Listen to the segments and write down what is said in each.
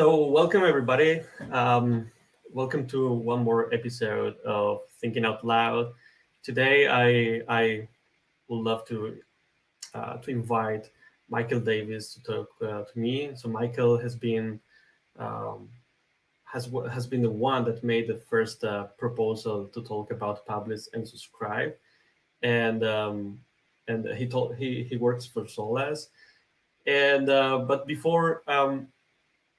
So, welcome everybody. Welcome to one more episode of Thinking Out Loud. Today, I would love to invite Michael Davis to talk to me. So, Michael um, has been the one that made the first proposal to talk about publish and subscribe, and he works for Solas. And but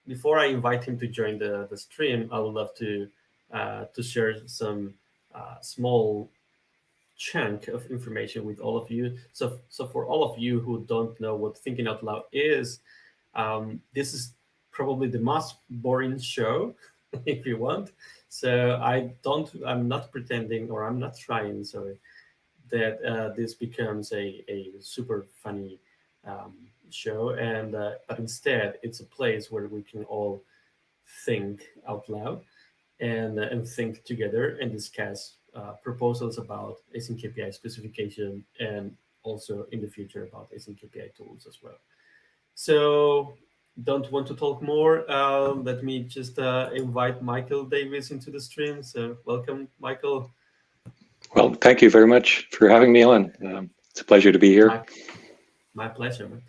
before I invite him to join the stream, I would love to share some small chunk of information with all of you. So for all of you who don't know what Thinking Out Loud is, this is probably the most boring show, if you want. So I'm not pretending, or I'm not trying. Sorry, that this becomes a super funny um, show, and but instead it's a place where we can all think out loud and think together and discuss proposals about async API specification and also in the future about async API tools as well. So don't want to talk more. Let me just invite Michael Davis into the stream. So welcome, Michael. Well, thank you very much for having me on. It's a pleasure to be here. My pleasure, man.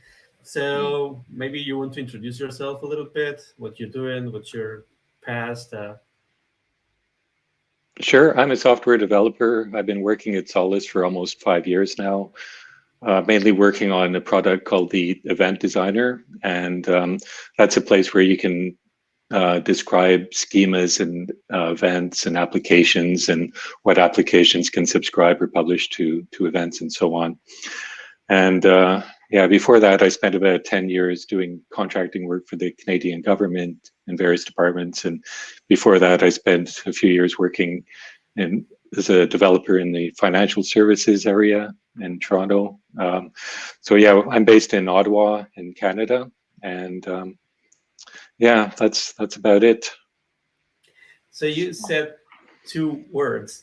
So maybe you want to introduce yourself a little bit, what you're doing, what's your past. Sure, I'm a software developer. I've been working at Solus for almost 5 years now, mainly working on a product called the Event Designer. And that's a place where you can describe schemas and events and applications and what applications can subscribe or publish to events and so on. And yeah, before that, I spent about 10 years doing contracting work for the Canadian government in various departments. And before that, I spent a few years working as a developer in the financial services area in Toronto. So yeah, I'm based in Ottawa in Canada. And yeah, that's about it. So you said two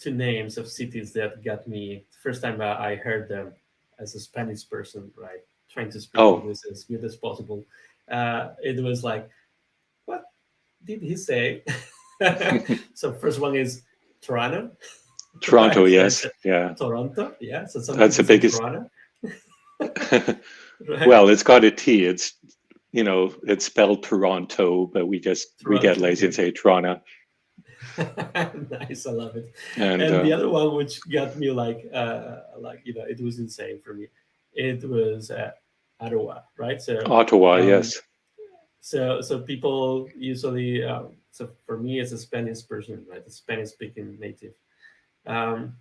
names of cities that got me first time I heard them as a Spanish person, right? Trying to speak English as good as possible. It was like, what did he say? So first one is Toronto. Toronto, Right? yes, yeah. Toronto, yeah. So some that's the people say biggest. Toronto. Right? Well, it's got a T. It's spelled Toronto, but we get lazy and say Toronto. Nice, I love it. And The other one, which got me it was insane for me. It was Ottawa, right? So Ottawa, yes. So people usually, so for me as a Spanish person, right, a Spanish speaking native, um,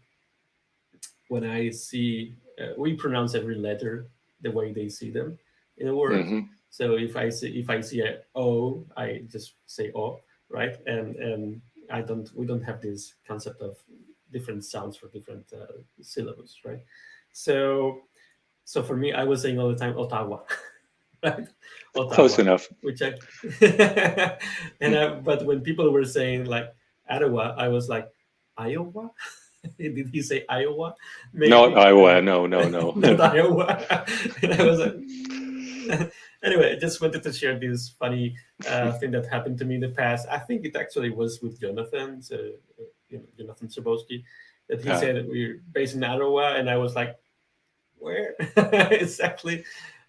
when I see, we pronounce every letter the way they see them in a word. Mm-hmm. So if I see a O, I just say O, right? And we don't have this concept of different sounds for different syllables, right? So so for me, I was saying all the time Ottawa, right? Close Ottawa, enough. which I but when people were saying like Ottawa, I was like Iowa. Did he say Iowa? Not Maybe Iowa. No. not Iowa. And I was like, anyway, I just wanted to share this funny thing that happened to me in the past. I think it actually was with Jonathan, so Jonathan Sabowski, that he said that we're based in Ottawa, and I was like, where exactly?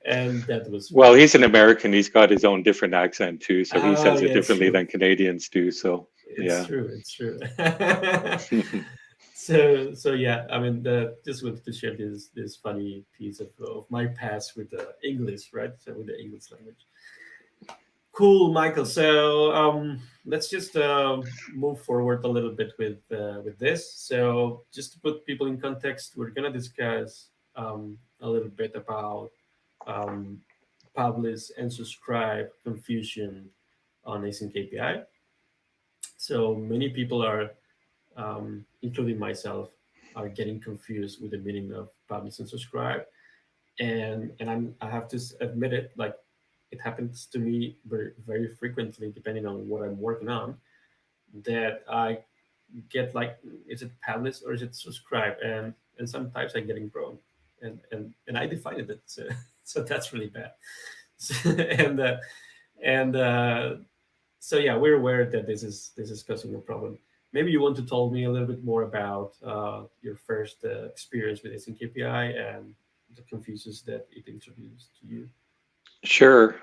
And that was well, he's an American. He's got his own different accent too, so he says it differently than Canadians do. So it's true. So yeah, I mean, just wanted to share this funny piece of my past with the English, right? So with the English language. Cool, Michael. So let's just move forward a little bit with this. So just to put people in context, we're gonna discuss a little bit about um, publish and subscribe confusion on Async API. So many people are, including myself, are getting confused with the meaning of publish and subscribe. I have to admit it, like it happens to me very frequently, depending on what I'm working on, that I get like, is it publish or is it subscribe? And sometimes I get it wrong, and I defined it, so so that's really bad. and uh, and So yeah, we're aware that this is causing a problem. Maybe you want to tell me a little bit more about your first experience with Async API and the confusions that it introduced to you. Sure.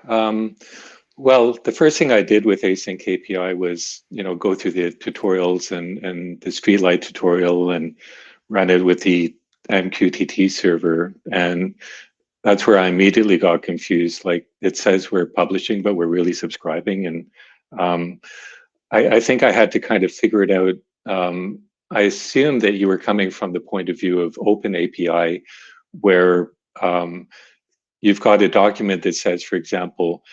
Well, the first thing I did with Async API was, go through the tutorials and the Streetlight tutorial and run it with the MQTT server. And that's where I immediately got confused. Like it says we're publishing, but we're really subscribing. And um, I think I had to kind of figure it out. I assumed that you were coming from the point of view of Open API, where you've got a document that says, for example,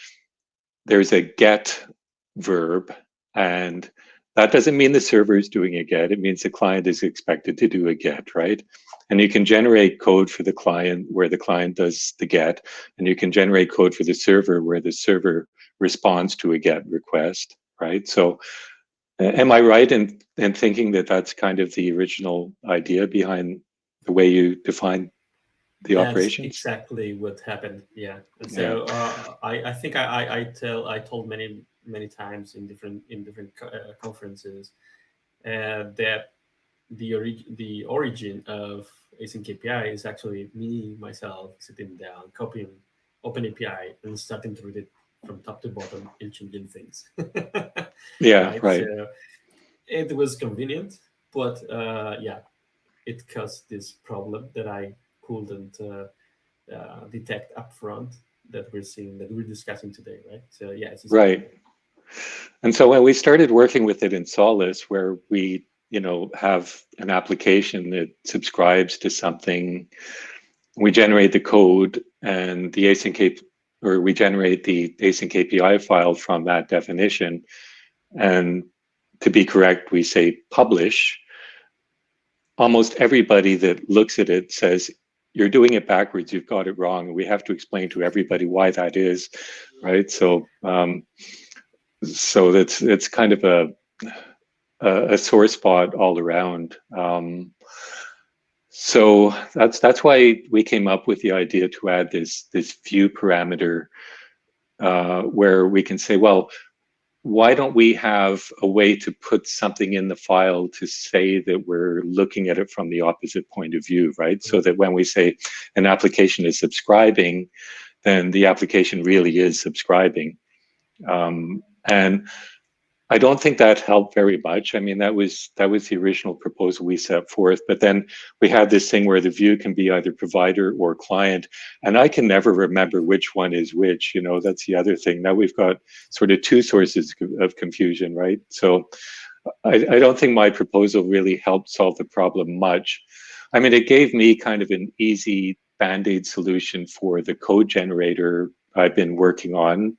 there's a get verb, and that doesn't mean the server is doing a get. It means the client is expected to do a get, right? And you can generate code for the client where the client does the get, and you can generate code for the server where the server responds to a get request, right? So am I right in thinking that that's kind of the original idea behind the way you define the That's operations? exactly what happened. Yeah, and Yeah, so I think I told many times in different conferences that the origin of async API is actually me myself sitting down, copying Open API and starting to read it from top to bottom and changing things. yeah, Right. right. So it was convenient, but yeah, it caused this problem that I couldn't detect upfront that we're discussing today, right? So yeah, it's exactly Right. that. And so when we started working with it in Solus, where we, have an application that subscribes to something, we generate the code and the async or we generate the async API file from that definition. And to be correct, we say publish. Almost everybody that looks at it says, you're doing it backwards. You've got it wrong. And we have to explain to everybody why that is, right? So that's it's kind of a sore spot all around. So that's why we came up with the idea to add this view parameter where we can say, well, why don't we have a way to put something in the file to say that we're looking at it from the opposite point of view, right? So that when we say an application is subscribing, then the application really is subscribing. And I don't think that helped very much. I mean, that was the original proposal we set forth. But then we had this thing where the view can be either provider or client, and I can never remember which one is which. That's the other thing. Now we've got sort of two sources of confusion, right? So I don't think my proposal really helped solve the problem much. I mean, it gave me kind of an easy band-aid solution for the code generator I've been working on.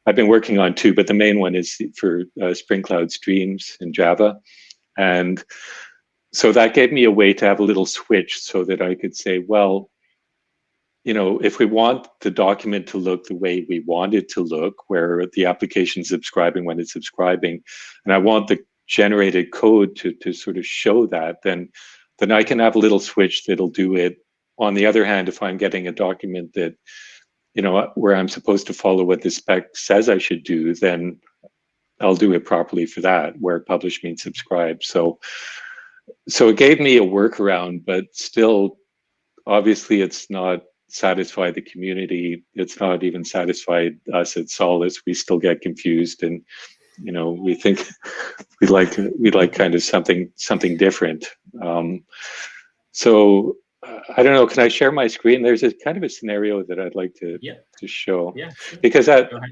I've been working on two, but the main one is for Spring Cloud Streams in Java. And so that gave me a way to have a little switch so that I could say, well, if we want the document to look the way we want it to look, where the application is subscribing when it's subscribing, and I want the generated code to sort of show that, then I can have a little switch that'll do it. On the other hand, if I'm getting a document that where I'm supposed to follow what the spec says I should do, then I'll do it properly for that, where publish means subscribe. So it gave me a workaround, but still, obviously, it's not satisfied the community. It's not even satisfied us at Solus. We still get confused, and we think we like kind of something different. So I don't know. Can I share my screen? There's a kind of a scenario that I'd like to Yeah, show, yeah, sure. because Go that, ahead.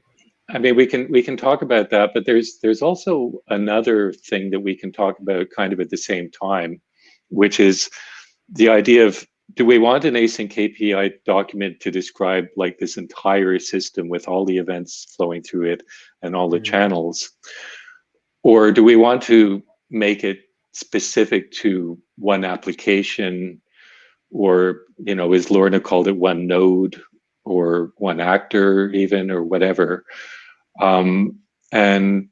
I mean, we can talk about that, but there's also another thing that we can talk about kind of at the same time, which is the idea of, do we want an async API document to describe like this entire system with all the events flowing through it and all the Mhm. channels, or do we want to make it specific to one application, or as Lorna called it, one node or one actor even, or whatever. And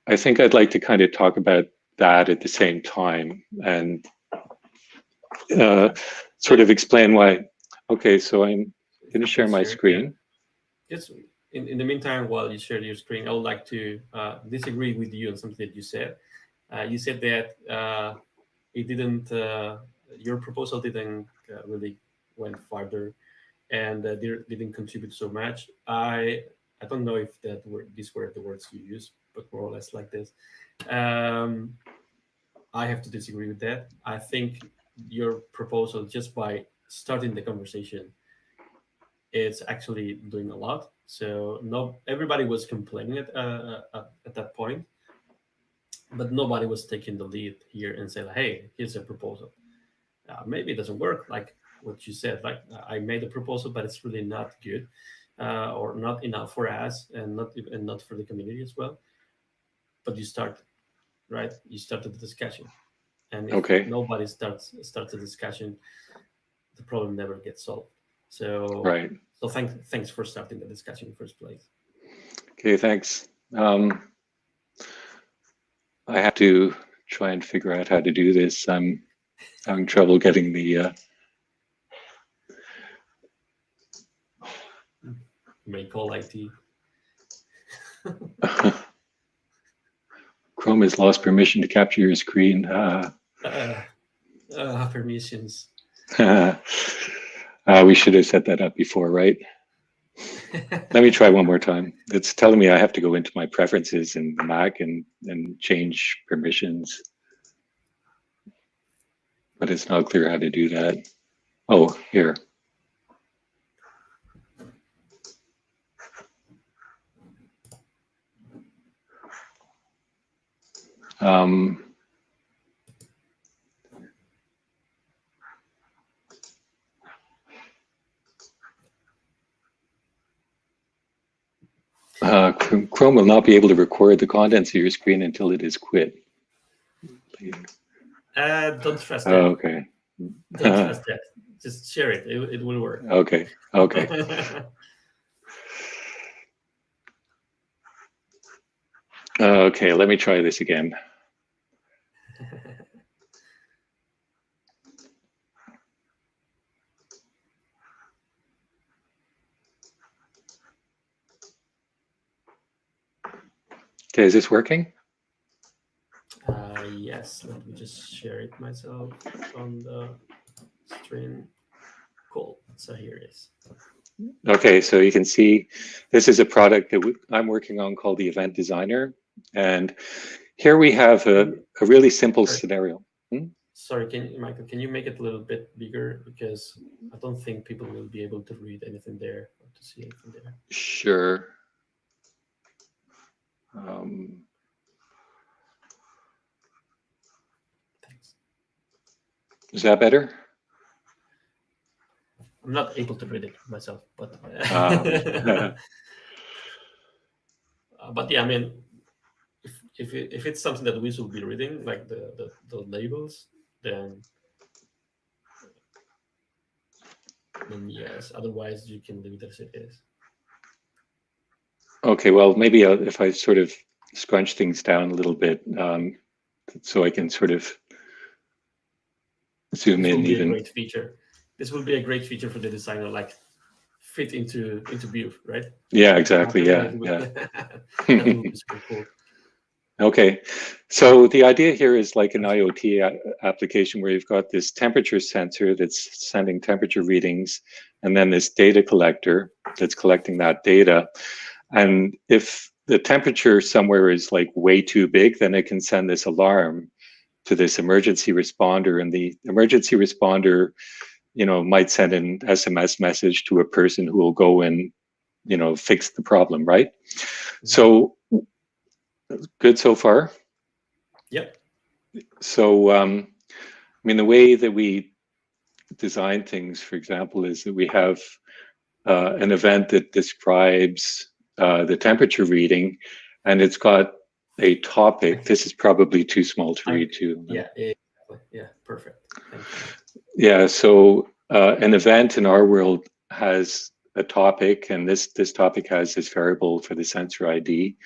I think I'd like to kind of talk about that at the same time and Okay. sort So of explain why. Okay, so I'm going to okay, share my sure. Yeah. screen. Just in the meantime, while you share your screen, I would like to disagree with you on something that you said. You said that it didn't, your proposal didn't really went farther, and didn't contribute so much. I don't know if these were the words you used, but more or less like this. Um, I have to disagree with that. I think your proposal, just by starting the conversation, it's actually doing a lot. So no, everybody was complaining at that point, but nobody was taking the lead here and said, "Hey, here's a proposal." Maybe it doesn't work like what you said. Like I made a proposal, but it's really not good, or not enough for us, and not for the community as well. But you start, right. You started the discussion, and if Okay. nobody starts the discussion, the problem never gets solved. So Right. so thanks for starting the discussion in the first place. Okay, thanks. I have to try and figure out how to do this. I'm having trouble getting the You may call IT. Chrome has lost permission to capture your screen. Permissions. We should have set that up before, right? Let me try one more time. It's telling me I have to go into my preferences in the Mac and change permissions, but it's not clear how to do that. Oh, here. Chrome will not be able to record the contents of your screen until it is quit. Don't trust that. Okay. Don't trust that. Just share it. It will work. Okay. Okay. Okay. Let me try this again. Okay, is this working? Yes, let me just share it myself on the stream. Cool. So here it is. Okay, so you can see this is a product that I'm working on called the Event Designer. And here we have a really simple scenario. Sorry, Michael, can you make it a little bit bigger? Because I don't think people will be able to read anything there or to see anything there. Sure. Thanks. Is that better? I'm not able to read it myself, but but yeah, I mean, if it's something that we should be reading, like the labels, then yes. Otherwise, you can leave it as it is. Okay, well, maybe if I sort of scrunch things down a little bit, so I can sort of zoom in even. A great feature. This will be a great feature for the designer, like fit into view, right? Yeah, exactly. Yeah. That will be super cool. Okay, so the idea here is like an IoT application where you've got this temperature sensor that's sending temperature readings, and then this data collector that's collecting that data. And if the temperature somewhere is like way too big, then it can send this alarm to this emergency responder, and the emergency responder, might send an SMS message to a person who will go and, fix the problem, right? Mm-hmm. So good so far? Yep. So, I mean, the way that we design things, for example, is that we have an event that describes the temperature reading, and it's got a topic. This is probably too small to read too. Yeah, exactly. Yeah, perfect. Thank you. Yeah, so an event in our world has a topic, and this topic has this variable for the sensor ID.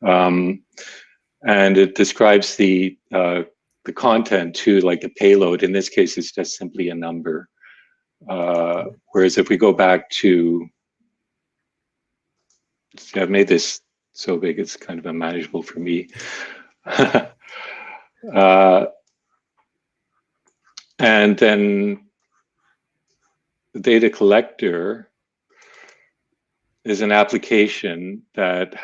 And it describes the content too, like the payload. In this case, it's just simply a number. Whereas if we go back to See, I've made this so big it's kind of unmanageable for me. And then the data collector is an application that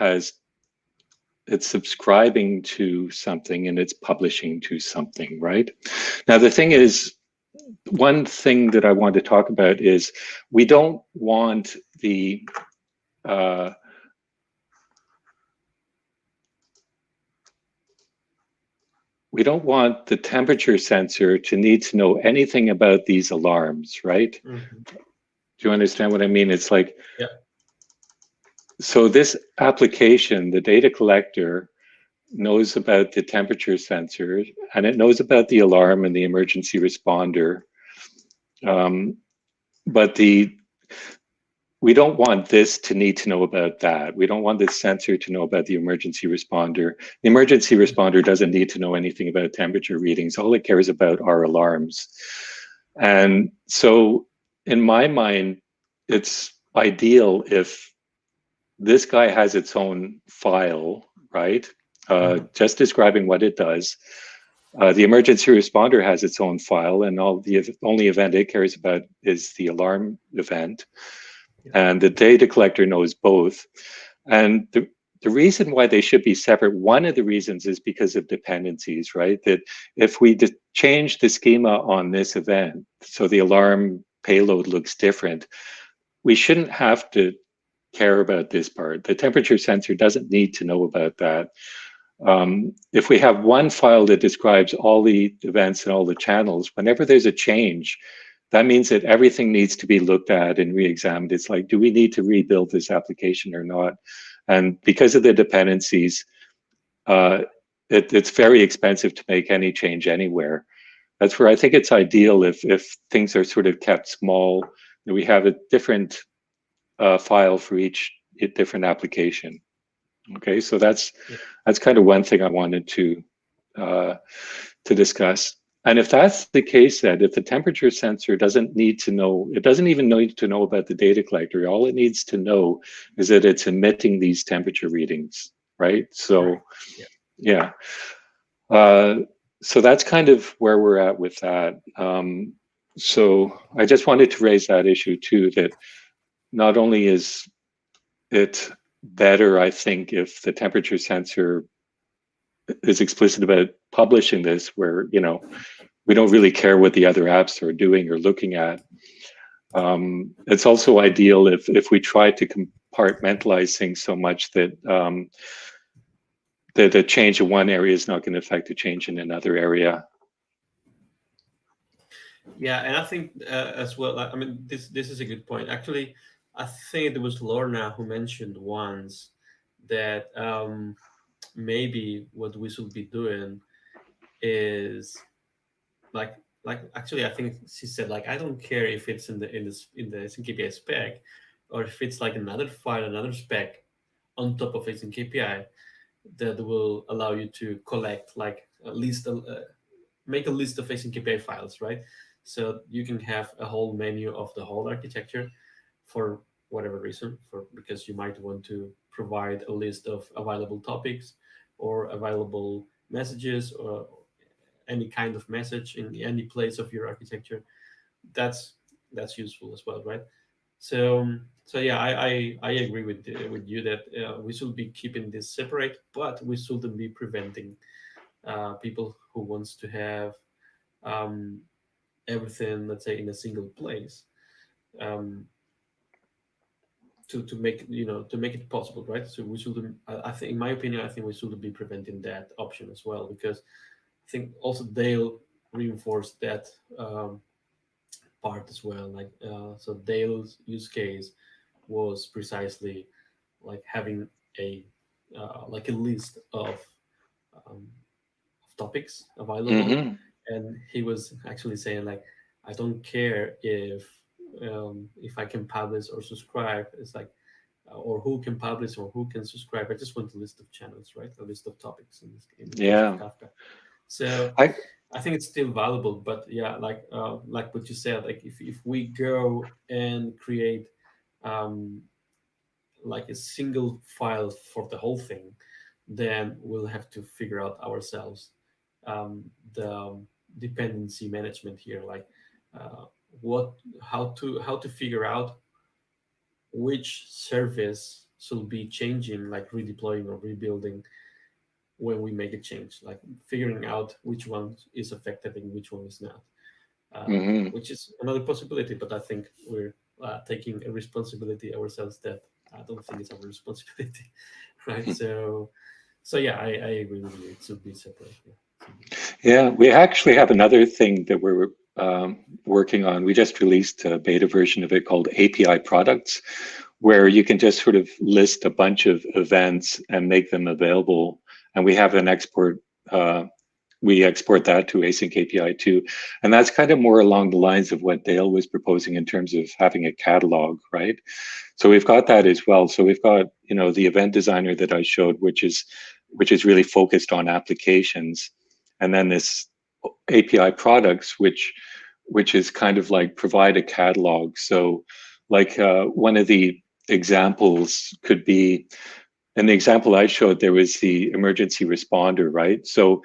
it's subscribing to something and it's publishing to something, right? Now, the thing is, one thing that I want to talk about is we don't want the temperature sensor to need to know anything about these alarms, right? Mm-hmm. Do you understand what I mean? It's like, Yeah. so this application, the data collector, knows about the temperature sensor and it knows about the alarm and the emergency responder. But we don't want this to need to know about that. We don't want this sensor to know about the emergency responder. The emergency responder doesn't need to know anything about temperature readings. All it cares about are alarms. And so in my mind, it's ideal if this guy has its own file, right? Just describing what it does. The emergency responder has its own file, and the only event it cares about is the alarm event. And the data collector knows both. And the reason why they should be separate, one of the reasons is because of dependencies, right? That if we change the schema on this event, so the alarm payload looks different, we shouldn't have to care about this part. The temperature sensor doesn't need to know about that. If we have one file that describes all the events and all the channels, whenever there's a change, that means that everything needs to be looked at and re-examined. It's like, do we need to rebuild this application or not? And because of the dependencies, it's very expensive to make any change anywhere. That's where I think it's ideal if things are sort of kept small, that we have a different file for each different application. Okay, so that's kind of one thing I wanted to discuss. And if that's the case, then if the temperature sensor doesn't need to know, it doesn't even need to know about the data collector. All it needs to know is that it's emitting these temperature readings, right? So, yeah. So that's kind of where we're at with that. So I just wanted to raise that issue too, that not only is it better, I think, if the temperature sensor is explicit about publishing this, where, you know, we don't really care what the other apps are doing or looking at. It's also ideal if we try to compartmentalize things so much that that a change in one area is not going to affect a change in another area. Yeah, and I think as well. I mean, this is a good point. Actually, I think it was Lorna who mentioned once that maybe what we should be doing is like actually I think she said like I don't care if it's in the Async API spec or if it's like another file, another spec on top of Async API that will allow you to collect like a list make a list of Async API files, right? So you can have a whole menu of the whole architecture for whatever reason, for because you might want to provide a list of available topics or available messages or any kind of message in any place of your architecture. That's useful as well, right? So yeah, I agree with you that we should be keeping this separate, but we shouldn't be preventing people who wants to have um, everything, let's say, in a single place, um, to make to make it possible, right? So we shouldn't. I think, in my opinion, I think we shouldn't be preventing that option as well, because I think also Dale reinforced that part as well. Like so, Dale's use case was precisely like having a like a list um, of topics available, Mm-hmm. and he was actually saying like, I don't care if I can publish or subscribe. It's like or who can publish or who can subscribe. I just want a list of channels, right? A list of topics in the case of Yeah, Kafka. So I I think it's still valuable, but yeah, like what you said, like if we go and create um, like a single file for the whole thing, then we'll have to figure out ourselves the dependency management here, like uh, what how to figure out which service should be changing, like redeploying or rebuilding when we make a change, like figuring out which one is affected and which one is not, Hmm. which is another possibility. But I think we're taking a responsibility ourselves that I don't think is our responsibility, right? So yeah, I agree with you. It should be separate. Yeah, it should be. Yeah, we actually have another thing that we're working on. We just released a beta version of it called API products, where you can just sort of list a bunch of events and make them available. And we have an export, we export that to Async API too. And that's kind of more along the lines of what Dale was proposing in terms of having a catalog, right? So we've got that as well. So we've got, you know, the event designer that I showed, which is really focused on applications, and then this API products, which is kind of like provide a catalog. So, like one of the examples could be, in the example I showed, there was the emergency responder, right? So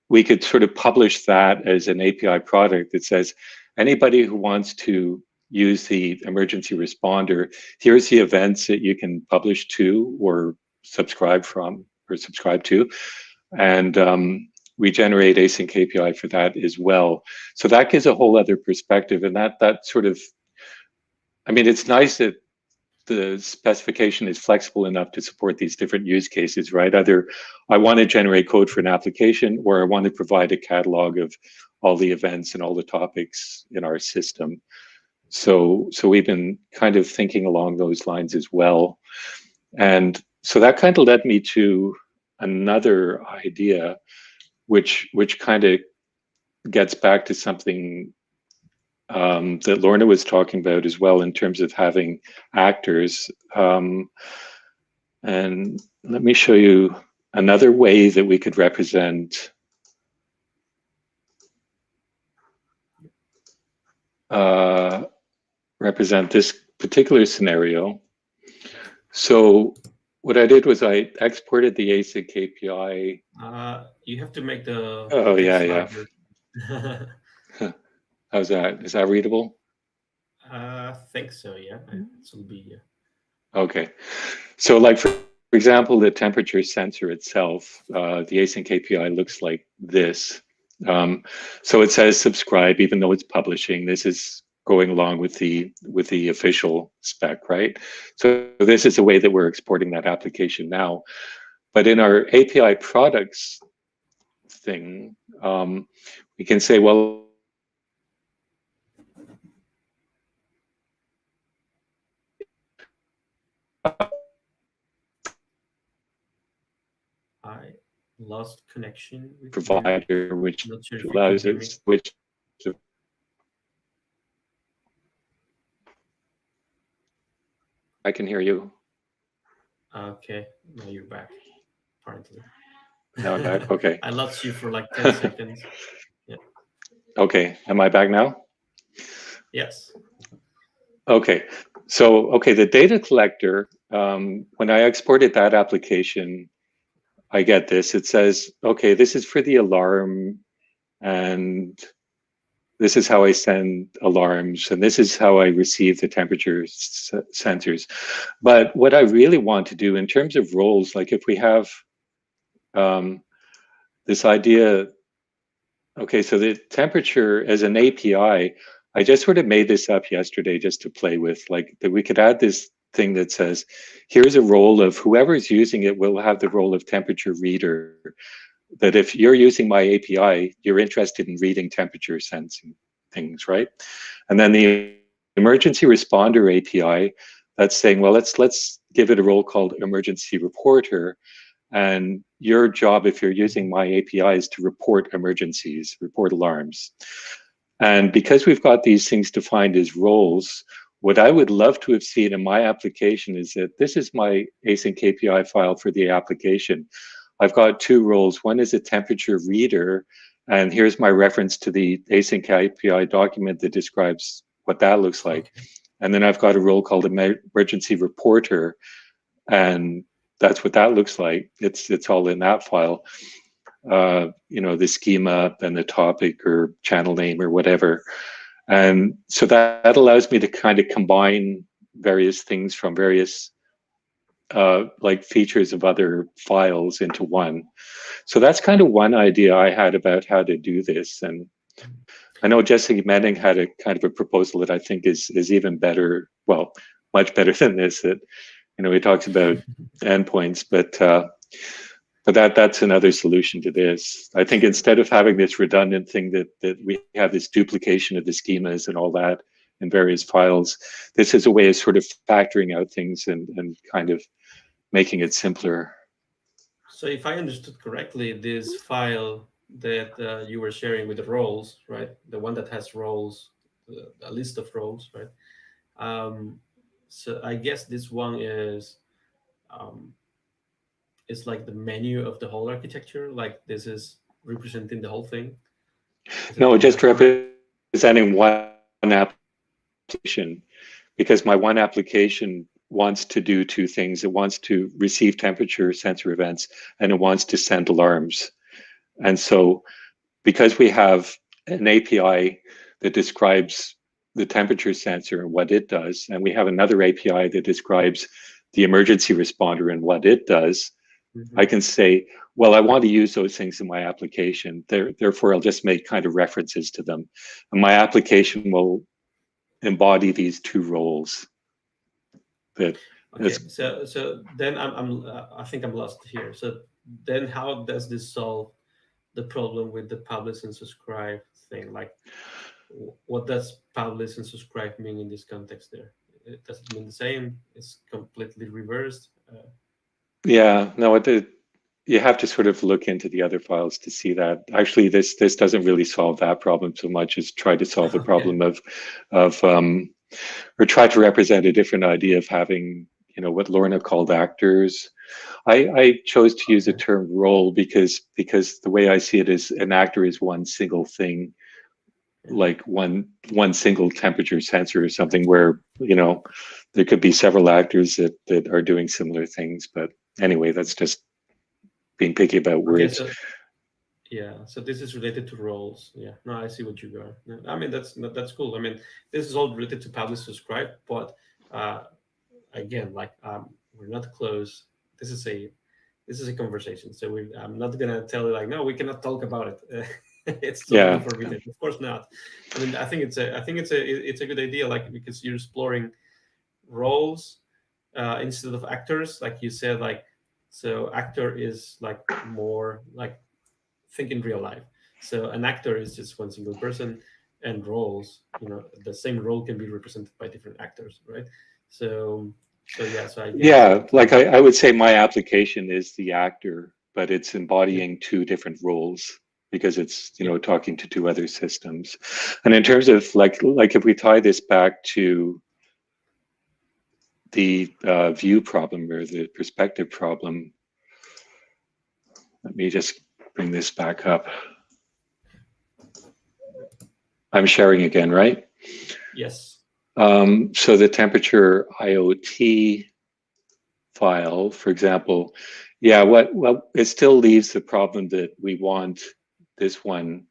we could sort of publish that as an API product that says anybody who wants to use the emergency responder, here's the events that you can publish to or subscribe from or subscribe to. And we generate async API for that as well. So that gives a whole other perspective. And that sort of, I mean, it's nice that the specification is flexible enough to support these different use cases, right? Either I want to generate code for an application, or I want to provide a catalog of all the events and all the topics in our system. So we've been kind of thinking along those lines as well. And so that kind of led me to another idea, which kind of gets back to something that Lorna was talking about as well in terms of having actors. And let me show you another way that we could represent this particular scenario. So what I did was I exported the async API. You have to make the Oh yeah, text yeah. larger. How's that? Is that readable? I think so. Yeah, it should be. Yeah. Okay. So like for example, the temperature sensor itself, the async API looks like this. So it says subscribe, even though it's publishing. This is going along with the official spec, right? So this is the way that we're exporting that application now. But in our API products thing, we can say, well, I lost connection with you. provider, which Not sure if you can allows hear me. us, which I can hear you. Okay, now you're back. Apparently, Now I'm back. Okay. I lost you for like 10 seconds. Yeah. Okay. Am I back now? Yes. Okay. So, okay, the data collector, when I exported that application, I get this. It says, okay, this is for the alarm, and this is how I send alarms, and this is how I receive the temperature sensors. But what I really want to do in terms of roles, like if we have this idea, okay, so the temperature as an API, I just sort of made this up yesterday just to play with, like that we could add this thing that says, here's a role of whoever's using it will have the role of temperature reader. That if you're using my API, you're interested in reading temperature sensing things, right? And then the emergency responder API, that's saying, well, let's give it a role called emergency reporter. And your job, if you're using my API, is to report emergencies, report alarms. And because we've got these things defined as roles, what I would love to have seen in my application is that this is my async API file for the application. I've got two roles. One is a temperature reader, and here's my reference to the async API document that describes what that looks like. Okay. And then I've got a role called emergency reporter, and that's what that looks like. It's all in that file. The schema and the topic or channel name or whatever. And so that allows me to kind of combine various things from various like features of other files into one. So that's kind of one idea I had about how to do this. And I know Jesse Manning had a kind of a proposal that I think is even better, well, much better than this. That he talks about endpoints, but that's another solution to this. I think instead of having this redundant thing that we have this duplication of the schemas and all that in various files, this is a way of sort of factoring out things and kind of making it simpler. So if I understood correctly, this file that you were sharing with the roles, right? The one that has roles, a list of roles, right? So I guess this one um, is like the menu of the whole architecture. Like this is representing the whole thing. No, Is just that correct? representing one application, because my one application wants to do two things. It wants to receive temperature sensor events, and it wants to send alarms. And so because we have an API that describes the temperature sensor and what it does, and we have another API that describes the emergency responder and what it does, I can say, well, I want to use those things in my application. Therefore, I'll just make kind of references to them. And my application will embody these two roles. Okay, so then I think I'm lost here. So then how does this solve the problem with the publish and subscribe thing? Like, what does publish and subscribe mean in this context? There, does it mean the same? It's completely reversed. Yeah, no, you have to sort of look into the other files to see that. Actually, this doesn't really solve that problem so much as try to solve the Okay. problem of or try to represent a different idea of having, what Lorna called actors. I chose to use the Okay. term role because the way I see it is an actor is one single thing, Mhm. like one single temperature sensor or something where, there could be several actors that are doing similar things. But anyway, that's just being picky about Okay. words. So yeah. So this is related to roles. Yeah. No, I see what you got. Yeah, I mean, that's cool. I mean, this is all related to publish subscribe, but uh, again, like we're not close. This is a this is a conversation. So I'm not gonna tell you like, no, we cannot talk about it. It's totally Yeah, forbidden. Of course not. I mean, I think it's a good idea. Like because you're exploring roles instead of actors, like you said. Like so, actor is like more like think in real life. So an actor is just one single person, and roles, the same role can be represented by different actors, right? So yeah. So I guess yeah. like Like I would say my application is the actor, but it's yeah, embodying two different roles because it's, yeah. talking to two other systems. And in terms of like if we tie this back to the view problem or the perspective problem, let me just bring this back up. I'm sharing again, right? Yes. So the temperature IoT file, for example, yeah, well, it still leaves the problem that we want this one.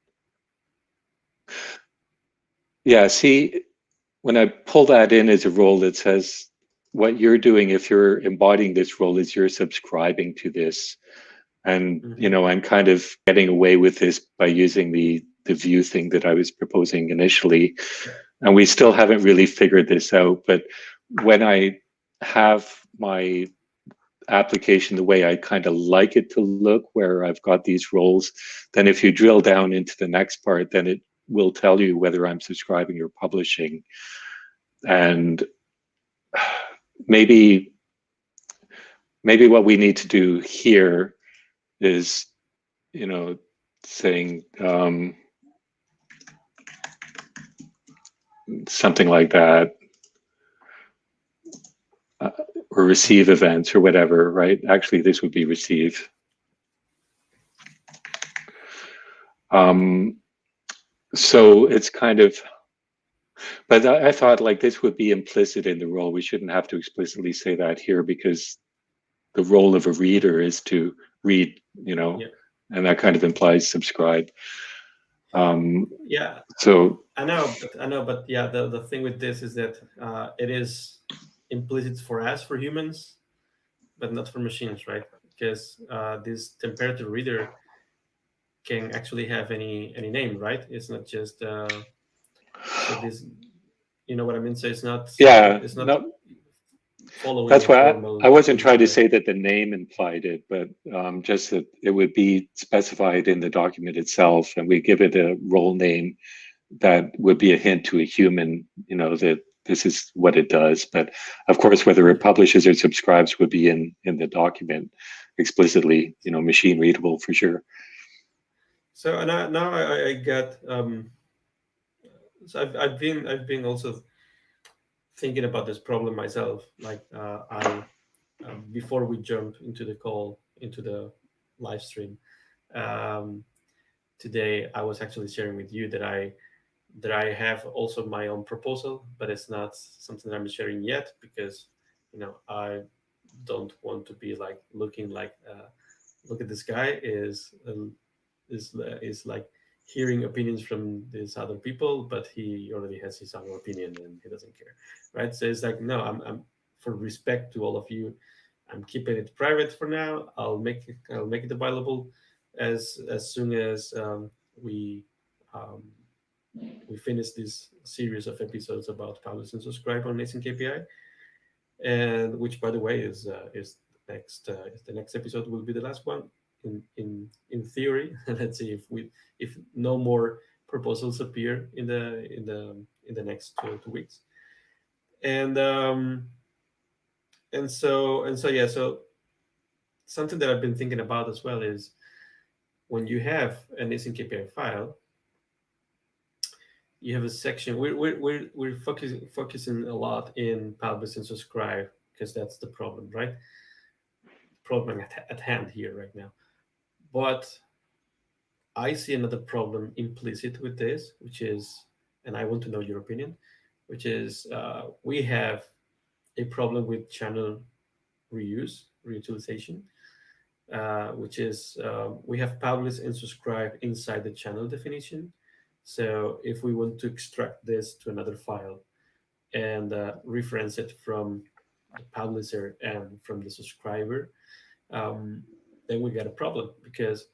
Yeah, see, when I pull that in as a role that says what you're doing, if you're embodying this role, is you're subscribing to this. And, Hmm. I'm kind of getting away with this by using the view thing that I was proposing initially. And we still haven't really figured this out. But when I have my application the way I kind of like it to look, where I've got these roles, then if you drill down into the next part, then it will tell you whether I'm subscribing or publishing. And maybe what we need to do here is, saying something like that, uh, or receive events or whatever, right? Actually, this would be receive. Um, so it's kind of, but I thought like this would be implicit in the role. We shouldn't have to explicitly say that here because the role of a reader is to read, Yeah, and that kind of implies subscribe. Um, yeah. so I know, but yeah, the thing with this is that it is implicit for us, for humans, but not for machines, right? Because this temperature reader can actually have any name, right? It's not just so this, you know what I mean. So yeah, it's not no, following that's a why I formal wasn't trying to design. say that the name implied it, but just that it would be specified in the document itself, and we give it a role name that would be a hint to a human, that this is what it does. But of course, whether it Yeah. publishes or subscribes would be in the document explicitly, machine readable for sure. So and now I got so I've been also thinking about this problem myself. Like I before we jump into the call into the live stream um, today, I was actually sharing with you that I have also my own proposal, but it's not something that I'm sharing yet because I don't want to be like looking like look at this guy is like hearing opinions from these other people, but he already has his own opinion and he doesn't care, right? So it's like no, I'm for respect to all of you, I'm keeping it private for now. I'll make it available as soon as we um, we finish this series of episodes about publish and subscribe on Async API, and which, by the way, is the next episode will be the last one in theory. Let's see if no more proposals appear in the next 2 weeks, and and so yeah. So something that I've been thinking about as well is when you have an async API file, you have a section. We're focusing a lot in publish and subscribe because that's the problem, right? Problem at hand here right now. But I see another problem implicit with this, which is, and I want to know your opinion, which is we have a problem with channel reutilization, which is we have publish and subscribe inside the channel definition. So if we want to extract this to another file and reference it from the publisher and from the subscriber, um, then we got a problem because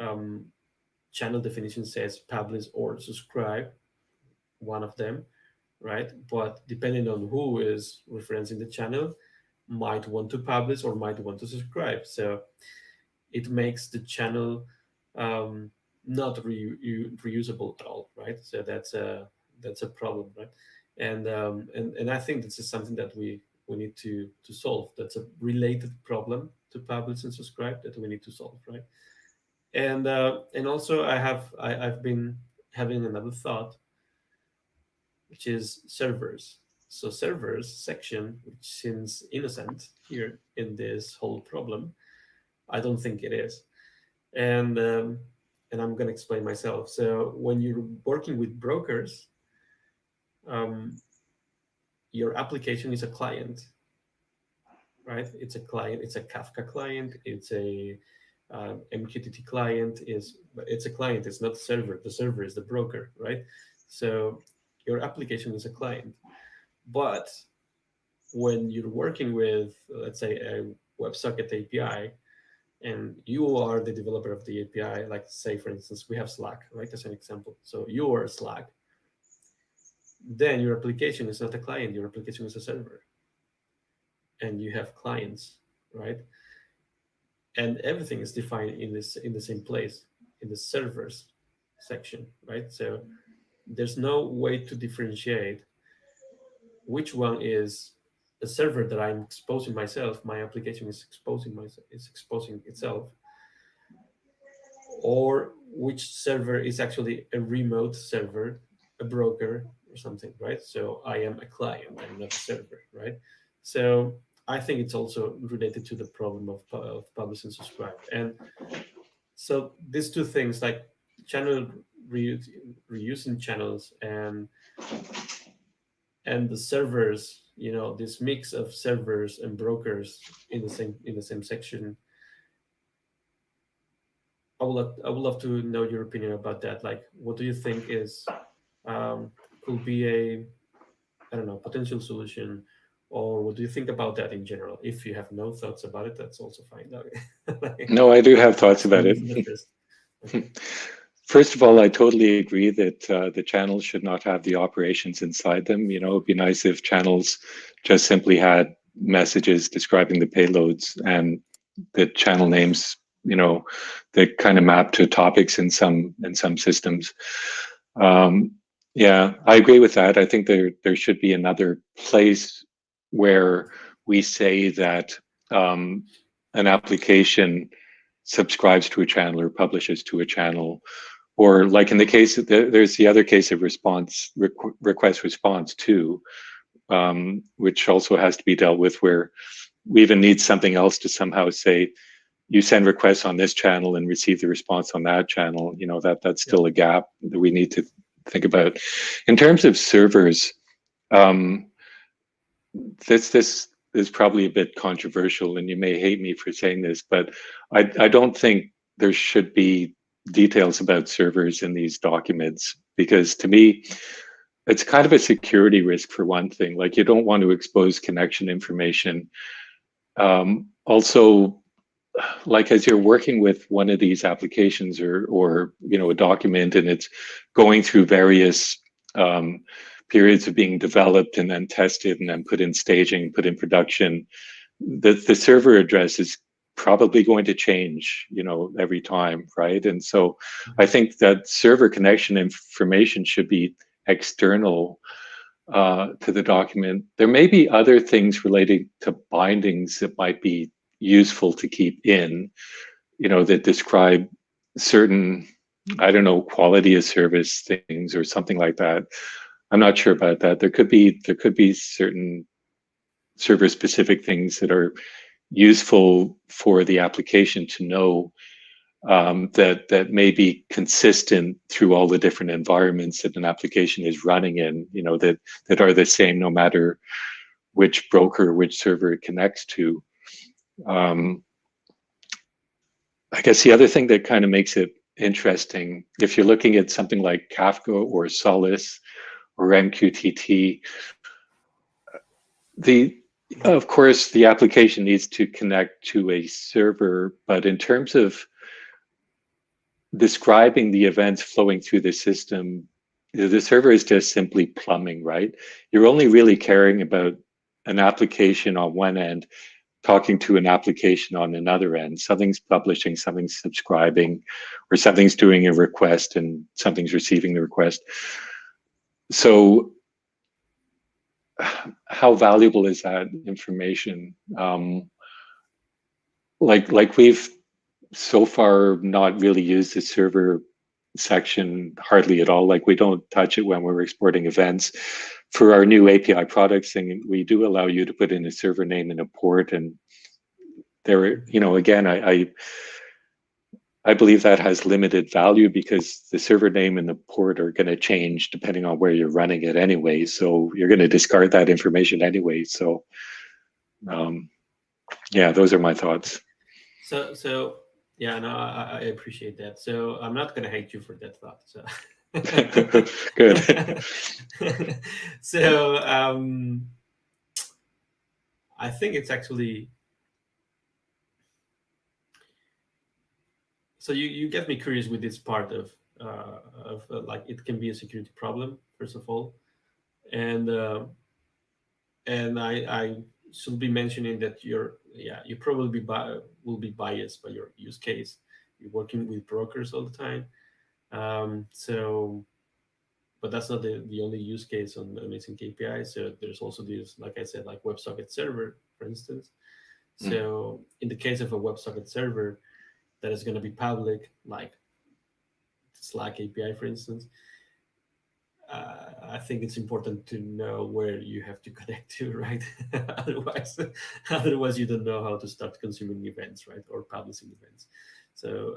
um, channel definition says publish or subscribe, one of them, right? But depending on who is referencing the channel, might want to publish or might want to subscribe. So it makes the channel um, not reusable at all, right? So that's a problem, right? And I think this is something that we need to solve. That's a related problem to publish and subscribe that we need to solve, right? And also I've been having another thought, which is servers. So servers section, which seems innocent here in this whole problem, I don't think it is. And um, and I'm going to explain myself. So when you're working with brokers, um, your application is a client, right? It's a client. It's a Kafka client. It's a MQTT client. It's a client. It's not a server. The server is the broker, right? So your application is a client. But when you're working with, let's say, a WebSocket API, and you are the developer of the API, like say, for instance, we have Slack, right, as an example. So you are Slack, then your application is not a client, your application is a server, and you have clients, right? And everything is defined in the same place, in the servers section, right? So there's no way to differentiate which one is a server that I'm exposing myself, my application is exposing itself, or which server is actually a remote server, a broker or something, right? So I am a client, I'm not a server, right? So I think it's also related to the problem of publish and subscribe. And so these two things, like channel reusing channels and the servers this mix of servers and brokers in the same section. I would love to know your opinion about that. Like, what do you think is um, could be a, I don't know, potential solution, or what do you think about that in general? If you have no thoughts about it, that's also fine. Okay. No, I do have I'm thoughts asking about you it. from the first. Okay. First of all, I totally agree that the channels should not have the operations inside them. It'd be nice if channels just simply had messages describing the payloads and the channel names, that kind of map to topics in some systems. Um, yeah, I agree with that. I think there should be another place where we say that um, an application subscribes to a channel or publishes to a channel, or like in the case there's the other case of request response too, which also has to be dealt with, where we even need something else to somehow say you send requests on this channel and receive the response on that channel. That's Yep. still a gap that we need to think about. In terms of servers, um, this is probably a bit controversial, and you may hate me for saying this, but I don't think there should be details about servers in these documents, because to me, it's kind of a security risk for one thing. Like, you don't want to expose connection information. Also, like, as you're working with one of these applications, or a document, and it's going through various periods of being developed and then tested and then put in staging, put in production, the server address is probably going to change, every time, right? And so I Mhm. think that server connection information should be external to the document. There may be other things related to bindings that might be useful to keep in, that describe certain, I don't know, quality of service things or something like that. I'm not sure about that. There could be certain server specific things that are useful for the application to know, that may be consistent through all the different environments that an application is running in. That are the same no matter which broker, which server it connects to. Um, I guess the other thing that kind of makes it interesting, if you're looking at something like Kafka or Solus or MQTT, the of course the application needs to connect to a server, but in terms of describing the events flowing through the system, the server is just simply plumbing, right? You're only really caring about an application on one end talking to an application on another end. Something's publishing, something's subscribing, or something's doing a request and something's receiving the request. So how valuable is that information? Like we've so far not really used the server section hardly at all. Like, we don't touch it when we're exporting events. For our new API products thing, we do allow you to put in a server name and a port, and there, again, I believe that has limited value because the server name and the port are going to change depending on where you're running it anyway. So you're going to discard that information anyway. So um, yeah, those are my thoughts. So yeah, no, I appreciate that. So I'm not gonna hate you for that thought. So Good. so I think it's actually, so you get me curious with this part of like, it can be a security problem first of all, and I should be mentioning that you probably will be biased by your use case. You're working with brokers all the time, so but that's not the only use case on Async API. So there's also this, like I said, like WebSocket server, for instance. Mm. So in the case of a WebSocket server that is going to be public, like Slack API, for instance, I think it's important to know where you have to connect to, right? otherwise, otherwise you don't know how to start consuming events, right, or publishing events. So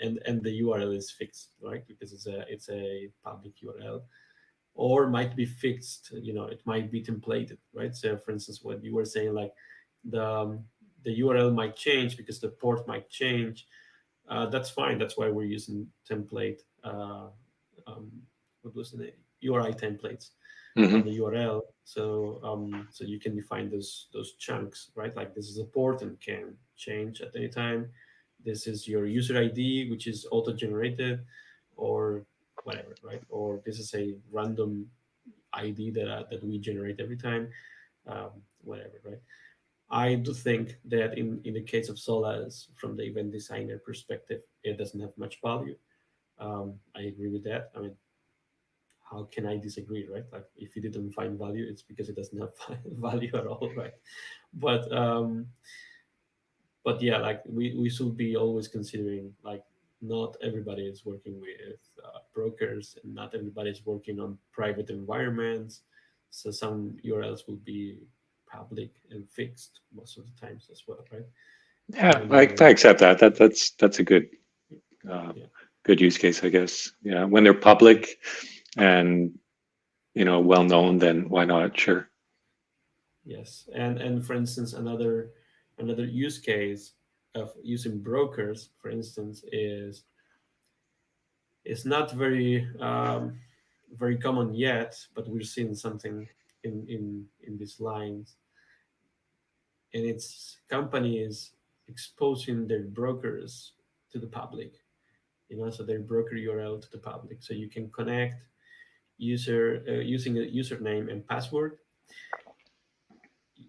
and the URL is fixed, right, because it's a public URL. or might be fixed. It might be templated, right? So for instance, what you were saying, like the URL might change because the port might change. That's fine. That's why we're using template. Um, what was the name? URI templates on the Hmm. URL. So you can define those chunks, right? Like this is a port and can change at any time. This is your user ID, which is auto generated, or whatever, right? Or this is a random ID that we generate every time, whatever, right? I do think that in the case of Solas, from the event designer perspective, it doesn't have much value. I agree with that. I mean, how can I disagree, right? Like, if it didn't find value, it's because it doesn't have value at all, right? But but yeah, like we should be always considering, like, not everybody is working with brokers, and not everybody is working on private environments. So some URLs will be public and fixed most of the times as well, right? Yeah, And I accept that. That's a uh, yeah, good use case, I guess. Yeah, when they're public and well known, then why not? Sure. yes. And for instance, another use case of using brokers, for instance, is not very common yet, but we're seeing something in these lines, and it's companies exposing their brokers to the public. So their broker URL to the public, so you can connect using a username and password.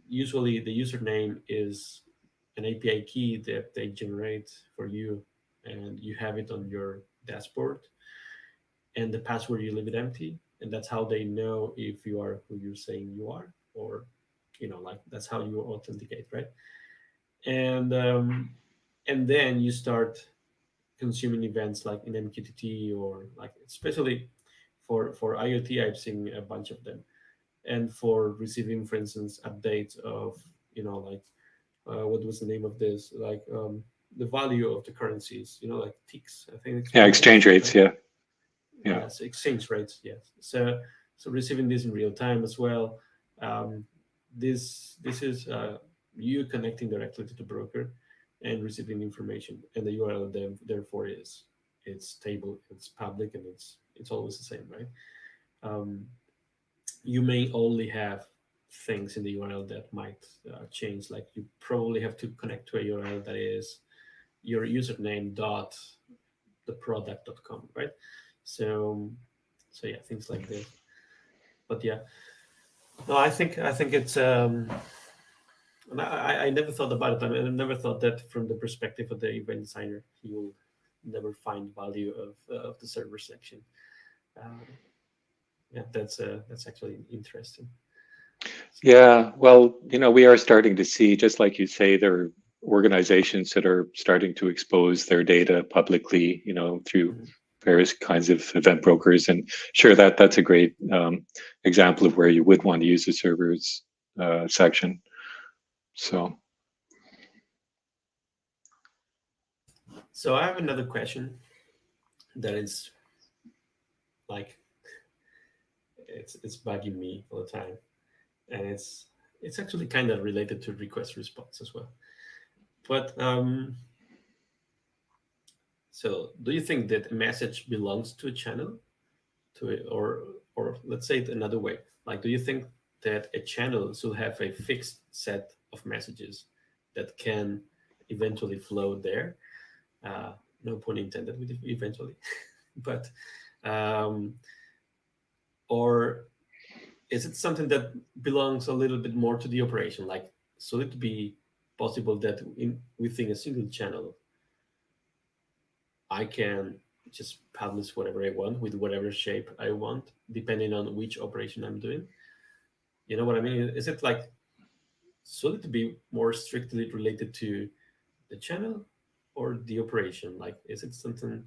Usually, the username is an API key that they generate for you, and you have it on your dashboard. And the password, you leave it empty, and that's how they know if you are who you're saying you are, or like, that's how you authenticate, right? And um, and then you start consuming events like in MQTT, or like, especially for IoT, I've seen a bunch of them. And for receiving, for instance, updates of, like, what was the name of this, like, the value of the currencies, like ticks, I think it's Yeah, called exchange ticks, rates. right? Yeah, yeah. Yes, exchange rates, yes. So receiving this in real time as well. Um, this this is you connecting directly to the broker and receiving information, and the URL then therefore is, it's stable, it's public, and it's always the same, right? um, you may only have things in the URL that might change. Like, you probably have to connect to a URL that is your username dot theproduct.com, right? So so yeah, things like this. But yeah, no, I think it's and I never thought about it. I mean, I never thought that from the perspective of the event designer, he will never find value of the server section. uh, yeah, that's actually interesting. So Yeah, well, we are starting to see, just like you say, there are organizations that are starting to expose their data publicly, through mhm. various kinds of event brokers. And sure, that's a great example of where you would want to use the servers section. So, So I have another question that is, like, it's bugging me all the time, and it's actually kind of related to request response as well. But so do you think that a message belongs to a channel, or let's say it another way? Like, do you think that a channel should have a fixed set of messages that can eventually flow there? Uh, no pun intended with eventually, but um, or is it something that belongs a little bit more to the operation? Like, should it be possible that within a single channel, I can just publish whatever I want with whatever shape I want, depending on which operation I'm doing? You know what I mean? Is it like, should it be more strictly related to the channel or the operation? Like, is it something?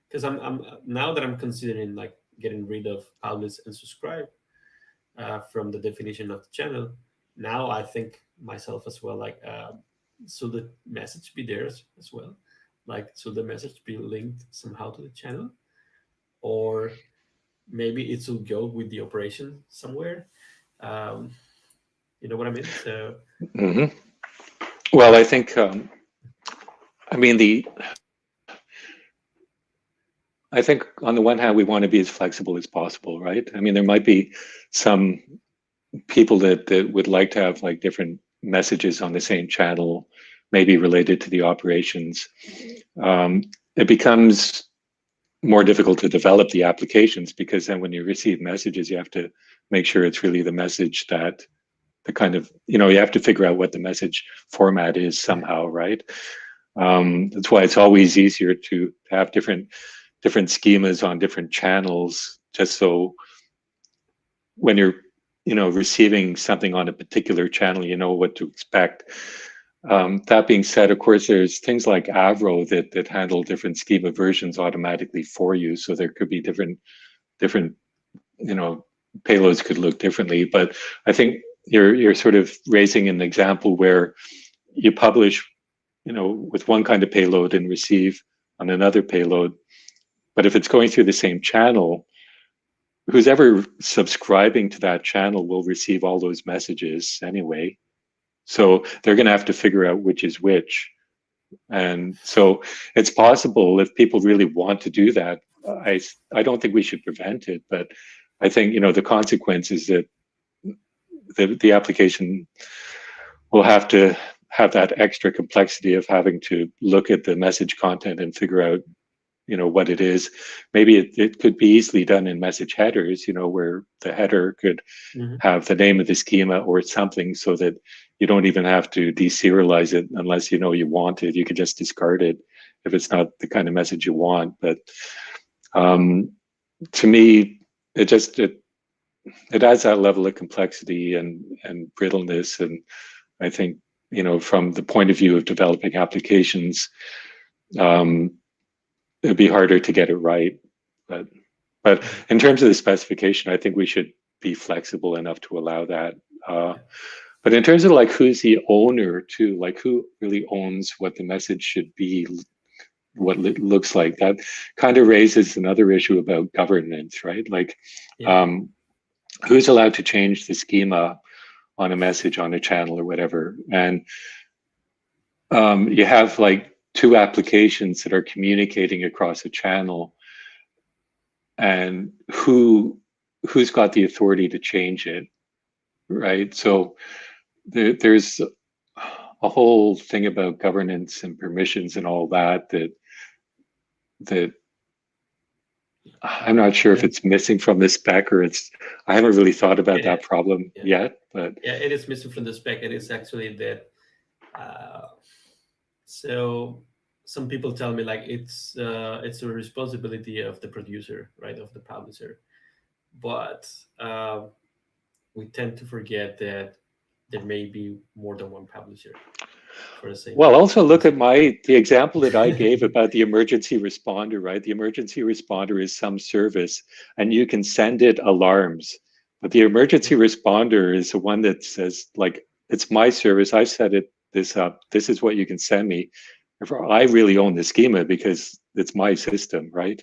Because I'm now that I'm considering, like, getting rid of publish and subscribe from the definition of the channel. Now I think myself as well, like, should the message be there as well? Like, should the message be linked somehow to the channel, or maybe it should go with the operation somewhere. Um, you know what I mean? So Hmm. Well, I think I mean I think on the one hand we want to be as flexible as possible, right? I mean, there might be some people that would like to have like different messages on the same channel, maybe related to the operations. It becomes more difficult to develop the applications because then when you receive messages, you have to make sure it's really the message that the kind of, you have to figure out what the message format is somehow, right? That's why it's always easier to have different schemas on different channels, just so when you're receiving something on a particular channel, you know what to expect. That being said, of course, there's things like Avro that handle different schema versions automatically for you. So there could be different you know payloads could look differently. But I think you're sort of raising an example where you publish with one kind of payload and receive on another payload. But if it's going through the same channel, who's ever subscribing to that channel will receive all those messages anyway. So they're going to have to figure out which is which. And so it's possible if people really want to do that. I don't think we should prevent it, but I think the consequence is that the application will have to have that extra complexity of having to look at the message content and figure out what it is. Maybe it could be easily done in message headers, where the header could mhm. have the name of the schema or something, so that you don't even have to deserialize it unless you want it. You could just discard it if it's not the kind of message you want. But to me, it adds that level of complexity and brittleness. And I think from the point of view of developing applications, um, it'd be harder to get it right. But in terms of the specification, I think we should be flexible enough to allow that. But in terms of like who's the owner too, like who really owns what the message should be, what it looks like, that kind of raises another issue about governance, right? Like Yeah. um, who's allowed to change the schema on a message on a channel or whatever. And you have like two applications that are communicating across a channel, and who's got the authority to change it, right? So there's a whole thing about governance and permissions and all that I'm not sure if Yeah. it's missing from the spec, or I haven't really thought about It is. that problem Yeah. yet. But Yeah, it is missing from the spec. It is actually that. Uh, so some people tell me like it's a responsibility of the producer, right, of the publisher. But we tend to forget that there may be more than one publisher for the same well, also for the look at same thing. the example that I gave about the emergency responder, right? The emergency responder is some service and you can send it alarms. But the emergency responder is the one that says, like, it's my service. I set this up. This is what you can send me. Therefore, I really own the schema because it's my system, right?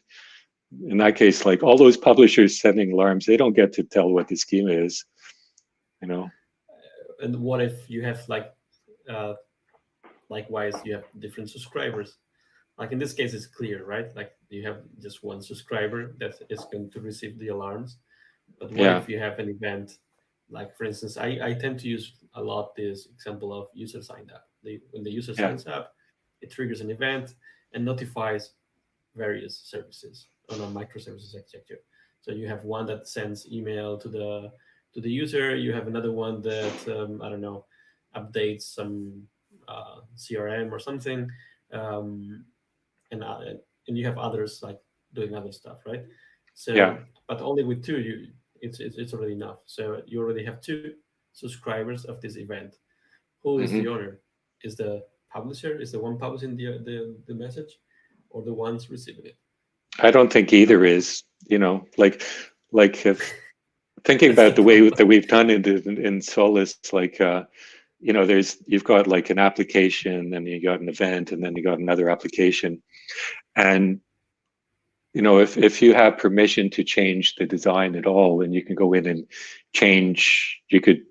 In that case, like all those publishers sending alarms, they don't get to tell what the schema is, you know? And what if you have like uh, likewise you have different subscribers? Like in this case, it's clear, right? Like you have just one subscriber that is going to receive the alarms. But what Yeah, if you have an event? Like for instance, I tend to use a lot this example of user signed up. When the user yeah, signs up, it triggers an event and notifies various services on a microservices architecture. So you have one that sends email to the user. You have another one that I don't know, updates some CRM or something, um, and uh, and you have others like doing other stuff, right? yeah. So, but only with two, it's already enough. So you already have two subscribers of this event. Who is the Hmm. owner? Is the publisher? Is the one publishing the message, or the ones receiving it? I don't think No, either is, like if thinking that's the about the way that problem. we've done it in Solus, like you've got like an application, and you got an event, and then you got another application, and if you have permission to change the design at all, and you can go in and you could,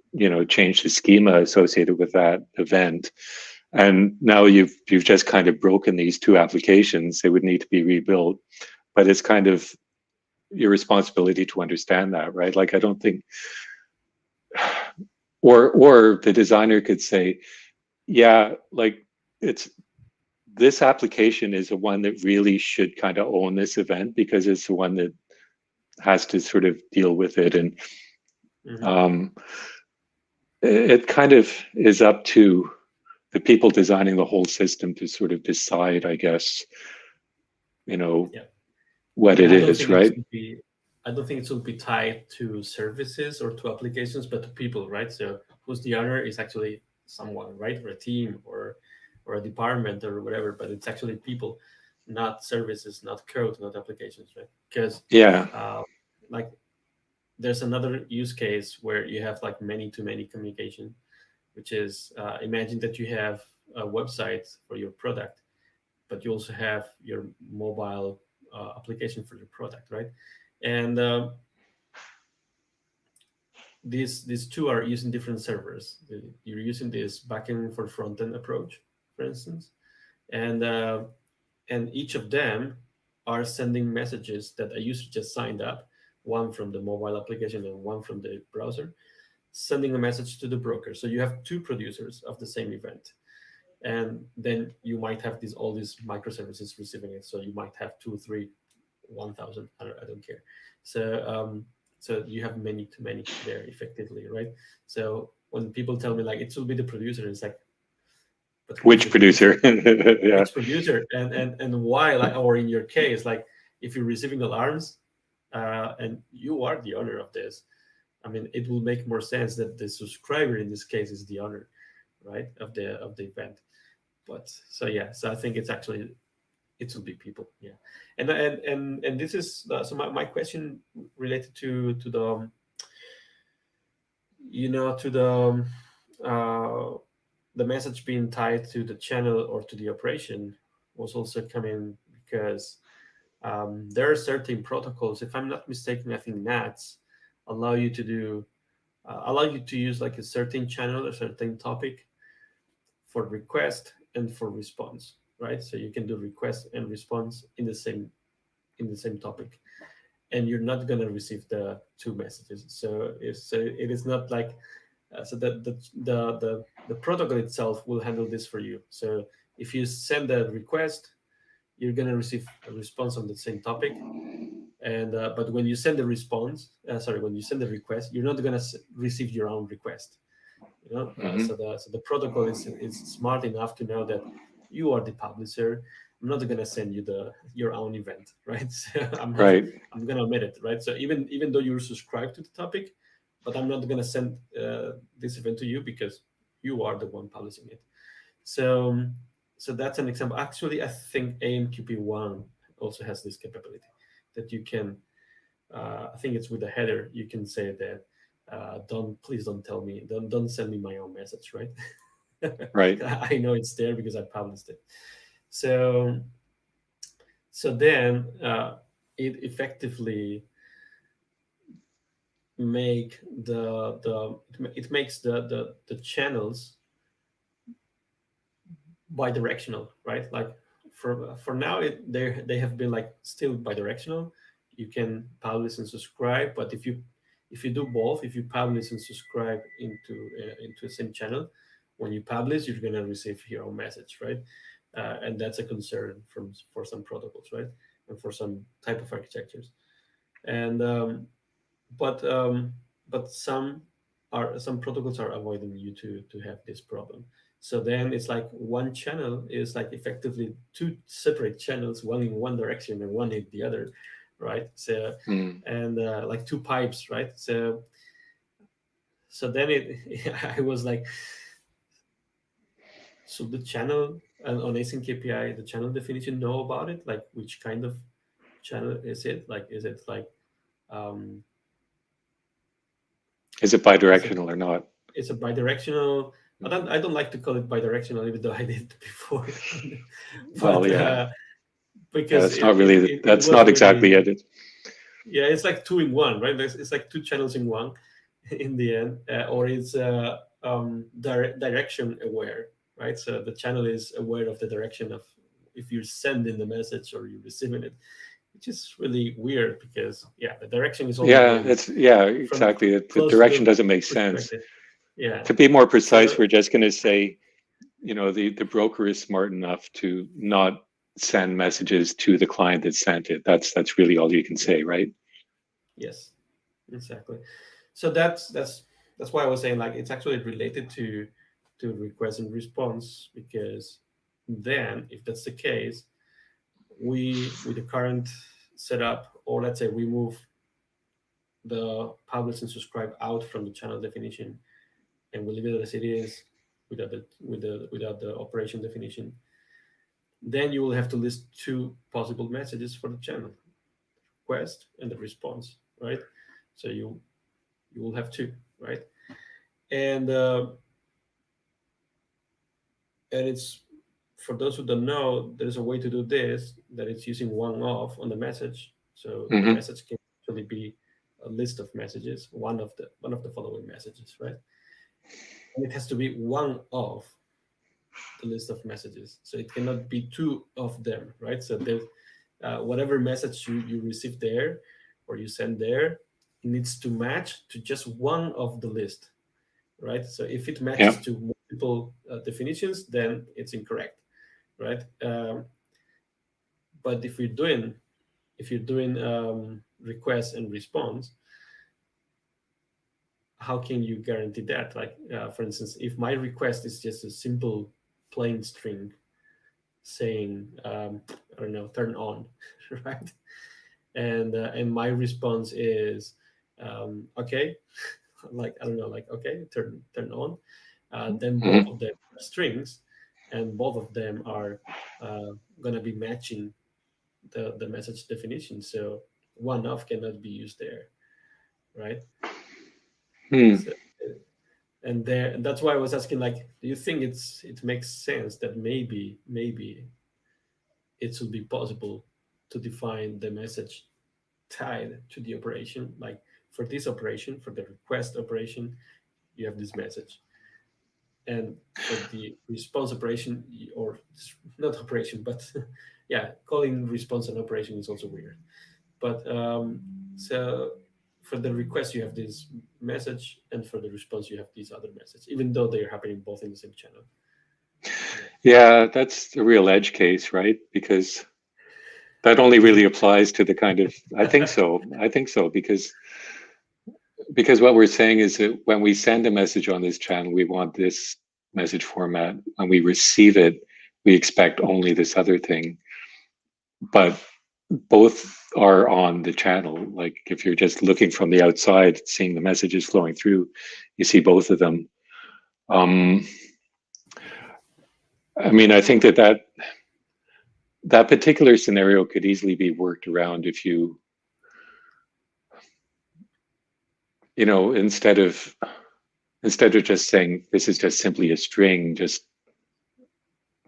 change the schema associated with that event. And now you've just kind of broken these two applications. They would need to be rebuilt, but it's kind of your responsibility to understand that, right? Like, I don't think, or the designer could say, yeah, like, it's this application is the one that really should kind of own this event, because it's the one that has to sort of deal with it. And Mm-hmm. it kind of is up to the people designing the whole system to sort of decide, I guess, Yeah. what Yeah, it is, right? I don't think it should be tied to services or to applications, but to people, right? So who's the owner is actually someone, right? Or a team or a department or whatever, but it's actually people, not services, not code, not applications, right? Because Yeah. uh, like there's another use case where you have like many to many communication, which is imagine that you have a website for your product, but you also have your mobile application for your product, right? And these two are using different servers. You're using this backend for front end approach, for instance, and uh, and each of them are sending messages that a user just signed up, one from the mobile application and one from the browser, sending a message to the broker. So you have two producers of the same event, and then you might have all these microservices receiving it. So you might have two, three, 1,000. I don't care. So so you have many to many there effectively, right? So when people tell me like it will be the producer, it's like, but who is Which the producer? producer? Yeah. Which producer? And why? Like, or in your case, like if you're receiving alarms and you are the owner of this, I mean, it will make more sense that the subscriber in this case is the owner, right, of the event. But so yeah, so I think it's actually it will be people, yeah. And this is so my question related to the to uh, the message being tied to the channel or to the operation was also coming because there are certain protocols, if I'm not mistaken, I think nats allow you to do allow you to use like a certain channel, a certain topic for request and for response, right? So you can do request and response in the same topic, and you're not going to receive the two messages. So it is not like so that the protocol itself will handle this for you. So if you send a request, you're going to receive a response on the same topic. And but when you send the response, sorry, when you send the request, you're not going to receive your own request. Hmm. So the protocol is smart enough to know that you are the publisher. I'm not going to send you the your own event, right? So Right. I'm going to omit it, right? So even though you're subscribed to the topic, but I'm not going to send this event to you because you are the one publishing it. So so that's an example. Actually, I think AMQP1 also has this capability that you can I think it's with the header. You can say that don't please don't tell me don't send me my own message, right? Right. I know it's there because I published it. So so then it effectively make it makes the channels bidirectional, right? Like for now, they have been like still bidirectional. You can publish and subscribe, but if you do both, if you publish and subscribe into the same channel, when you publish, you're gonna receive your own message, right? And that's a concern for some protocols, right? And for some type of architectures. And but but some protocols are avoiding you to have this problem. So then it's like one channel is like effectively two separate channels, one in one direction and one in the other, right? So Mm. and like two pipes, right? So so then I was like, so the channel and on async API, the channel definition know about it, like which kind of channel is it? Like is it like um Is it is it bidirectional or not? it's a bidirectional. Mm. I don't like to call it bidirectional, even though I did before. Well, but yeah. Yeah, because that's not really, it that's was not exactly really, it. yeah, it's like two in one, right? It's like two channels in one in the end, or it's direction aware, right? So the channel is aware of the direction of if you're sending the message or you're receiving it, which is really weird because yeah, the direction is only Yeah, going it's, yeah, from exactly. The close to direction the doesn't make sense. perspective. Yeah. To be more precise, So we're just going to say, the broker is smart enough to not send messages to the client that sent it. That's really all you can say, right? yes, exactly. So that's why I was saying like it's actually related to request and response because then if that's the case, we with the current setup, or let's say we move the publish and subscribe out from the channel definition and we leave it as it is without the operation definition, then you will have to list two possible messages for the channel request and the response, right? So you will have two, right? And and it's for those who don't know, there's a way to do this that it's using one of on the message. So the Hmm. message can actually be a list of messages, one of the following messages, right? And it has to be one of the list of messages. So it cannot be two of them, right? So there's whatever message you receive there or you send there needs to match to just one of the list, right? So if it Yeah. matches to multiple definitions, then it's incorrect, right? But if you're doing request and response, how can you guarantee that? Like, for instance, if my request is just a simple plain string saying, I don't know, turn on, right? And my response is, okay, like I don't know, like okay, turn on. Then both Hmm. of them are strings, and both of them are gonna be matching the message definition. So one of cannot be used there, right? Hmm. So, and there, and that's why I was asking, like, do you think it makes sense that maybe it should be possible to define the message tied to the operation? Like for this operation, for the request operation, you have this message, and for the response operation, or not operation, but yeah, calling response an operation is also weird. But so for the request, you have this message, and for the response, you have this other message, even though they are happening both in the same channel. Yeah. Yeah, that's the real edge case, right? Because that only Is really it? applies to the kind of, I think so. I think so because what we're saying is that when we send a message on this channel, we want this message format. When we receive it, we expect only this other thing. But both are on the channel. Like if you're just looking from the outside, seeing the messages flowing through, you see both of them. Um, I mean, I think that particular scenario could easily be worked around if instead of just saying this is just simply a string, just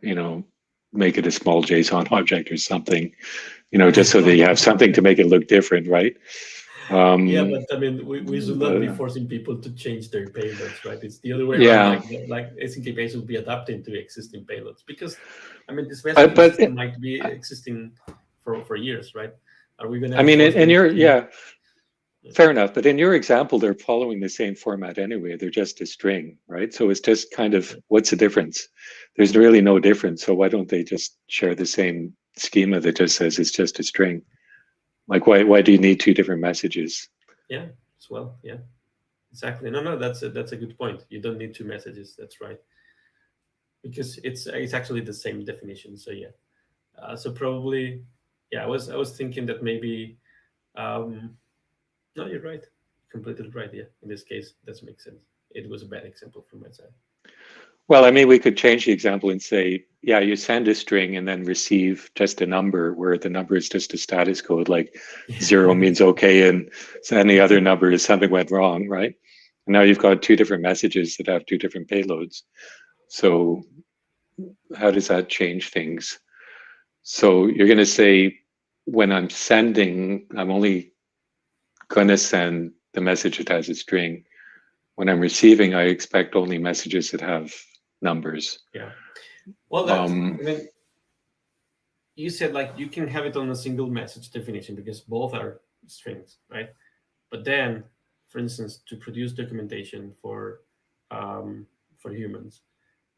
you know make it a small JSON object or something, just so that you have something to make it look different, right? Yeah, Um, but I mean, we should not be uh, forcing people to change their payloads, right? It's the other way around. yeah, Like Async Api should be adapting to existing payloads because, I mean, this but messaging but system might be existing for years, right? Are we I gonna mean, force and them you're to? yeah, fair enough. But in your example, they're following the same format anyway. They're just a string, right? So it's just kind of what's the difference? There's really no difference. So why don't they just share the same schema that just says it's just a string? Like why do you need two different messages? Yeah, as well. Yeah, exactly. No, that's a good point. You don't need two messages. That's right, because it's actually the same definition. So yeah, so probably, yeah. I was thinking that maybe. Um, no, you're right. Completely right. Yeah, in this case, that makes sense. It was a bad example from my side. Well, I mean, we could change the example and say, yeah, you send a string and then receive just a number where the number is just a status code, like zero means okay, and any other number is something went wrong, right? And now you've got two different messages that have two different payloads. So how does that change things? So you're going to say, when I'm sending, I'm only going to send the message that has a string. When I'm receiving, I expect only messages that have numbers. Yeah. Well, that I mean, you said like you can have it on a single message definition because both are strings, right? But then, for instance, to produce documentation for humans,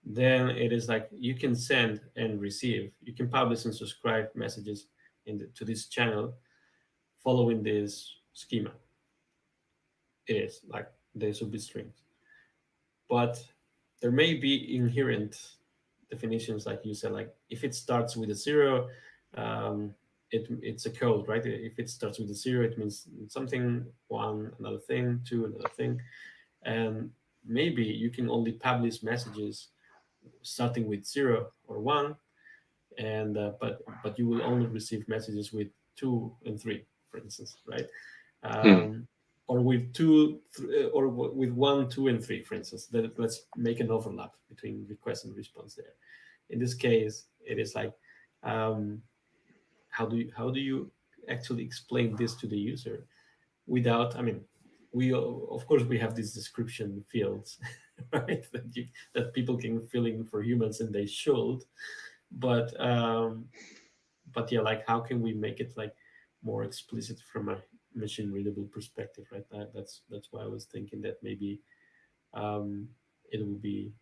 then it is like you can send and receive. You can publish and subscribe messages to this channel following this schema. It is like they should be strings, but there may be inherent definitions, like you said, like if it starts with a zero, um, it's a code, right? If it starts with a zero, it means something, one, another thing, two, another thing, and maybe you can only publish messages starting with zero or one, and but you will only receive messages with two and three, for instance, right? hmm, Or with two, or with one, two, and three, for instance. That let's make an overlap between request and response there. In this case, it is like, um, how do you actually explain this to the user without? I mean, we of course we have these description fields, right? That people can fill in for humans, and they should, but but yeah, like how can we make it like more explicit from a machine readable perspective, right? That's why I was thinking that maybe um, it would be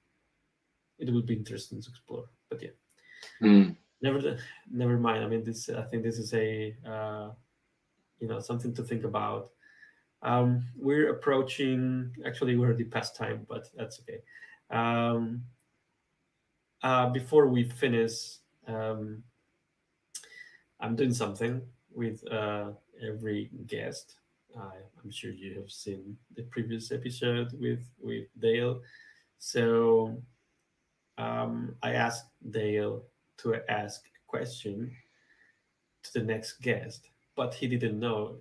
it would be interesting to explore. But yeah, hmm. never never mind. I mean, this I think this is a something to think about. We're approaching. Actually, we're already past time, but that's okay. Um, Before we finish, um, I'm doing something with every guest. I'm sure you have seen the previous episode with Dale. So I asked Dale to ask a question to the next guest, but he didn't know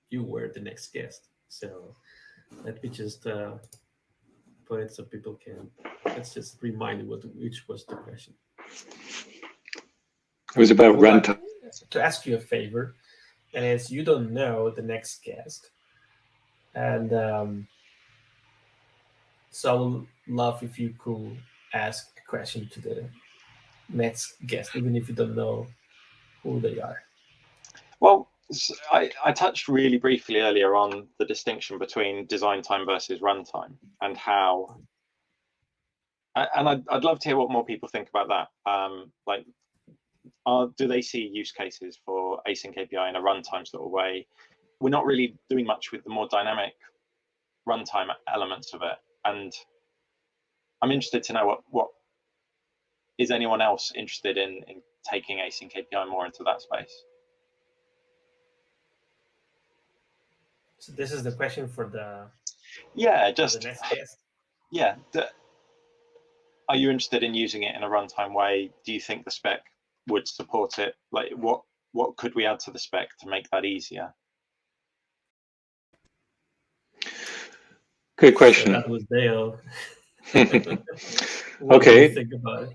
you were the next guest. So let me just put it so people can. Let's just remind you which was the question. It was I about would like runtime. to ask you a favor, and as you don't know the next guest, and so I would love if you could ask a question to the next guest, even if you don't know who they are. Well, I touched really briefly earlier on the distinction between design time versus runtime and how, and I'd love to hear what more people think about that. Like, do they see use cases for async API in a runtime sort of way? We're not really doing much with the more dynamic runtime elements of it, and I'm interested to know what is anyone else interested in taking async API more into that space. So this is the question for Yeah, the just next guest. yeah. Are you interested in using it in a runtime way? Do you think the spec would support it? Like, what could we add to the spec to make that easier? Good So question. that was Dale. What do you Okay. think about it?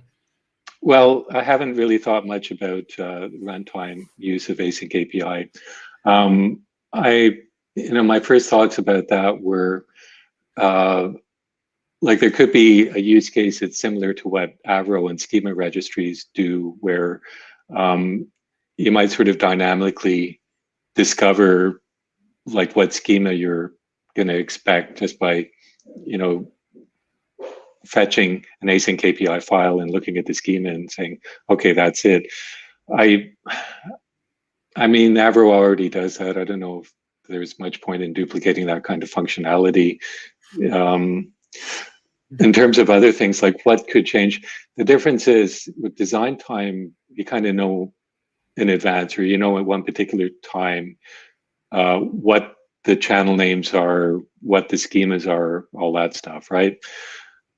Well, I haven't really thought much about runtime use of Async API. Um, my first thoughts about that were uh, like there could be a use case that's similar to what Avro and schema registries do, where um, you might sort of dynamically discover like what schema you're going to expect just by, you know, fetching an async API file and looking at the schema and saying, okay, that's it. I I mean, Avro already does that. I don't know if there's much point in duplicating that kind of functionality. Um, in terms of other things, like what could change, the difference is with design time, you kind of know in advance, or you know at one particular time what the channel names are, what the schemas are, all that stuff, right?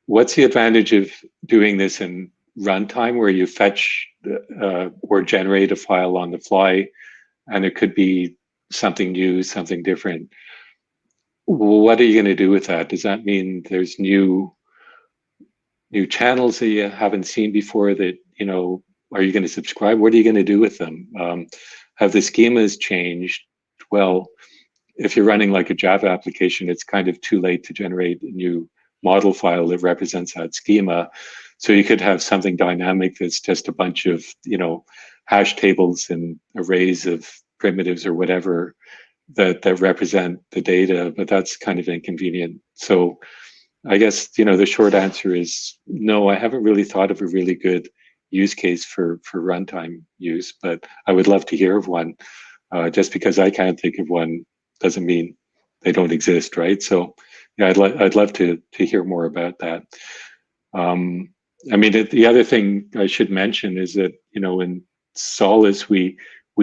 What's the advantage of doing this in runtime where you fetch or generate a file on the fly and it could be something new, something different? What are you going to do with that? Does that mean there's new channels that you haven't seen before that, you know, are you going to subscribe? What are you going to do with them? Have the schemas changed? Well, if you're running like a Java application, it's kind of too late to generate a new model file that represents that schema. So you could have something dynamic that's just a bunch of, hash tables and arrays of primitives or whatever that represent the data, but that's kind of inconvenient. So I guess, the short answer is no, I haven't really thought of a really good use case for runtime use, but I would love to hear of one. Just because I can't think of one doesn't mean they don't exist, right? So yeah, I'd love to hear more about that. I mean, the other thing I should mention is that, in Solus, we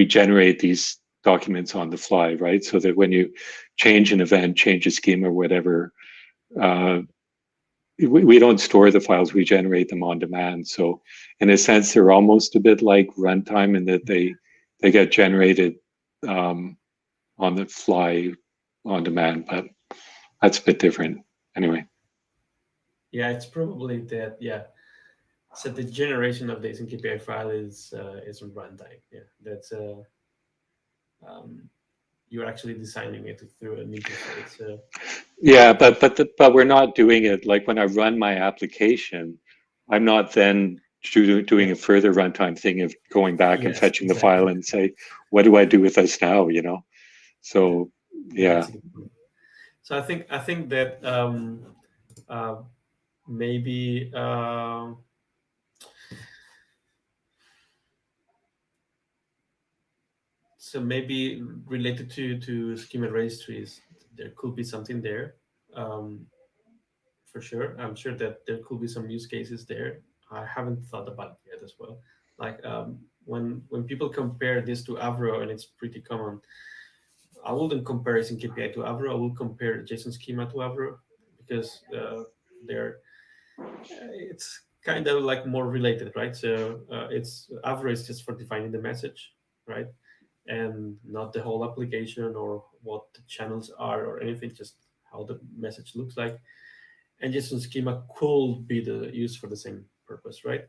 generate these documents on the fly, right? So that when you change an event, change a schema or whatever, we don't store the files, we generate them on demand. So in a sense, they're almost a bit like runtime in that they get generated on the fly on demand, but that's a bit different anyway. Yeah, it's probably that. Yeah, so the generation of the Async API file is runtime. Yeah, that's um, you're actually designing it through an interface. So Yeah, but we're not doing it like when I run my application, I'm not then doing yeah, a further runtime thing of going back and yes, fetching the file exactly. and say, what do I do with this now? Yeah, So yeah, yeah. that's a good point. So I think that uh, maybe so maybe related to schema registries, there could be something there. Um, for sure. I'm sure that there could be some use cases there. I haven't thought about it yet as well. Like when people compare this to Avro, and it's pretty common. I wouldn't compare Async API to Avro. I will compare JSON schema to Avro because they're it's kind of like more related, right? So it's Avro is just for defining the message, right? And not the whole application or what the channels are or anything, just how the message looks like. And JSON schema could be used for the same purpose, right?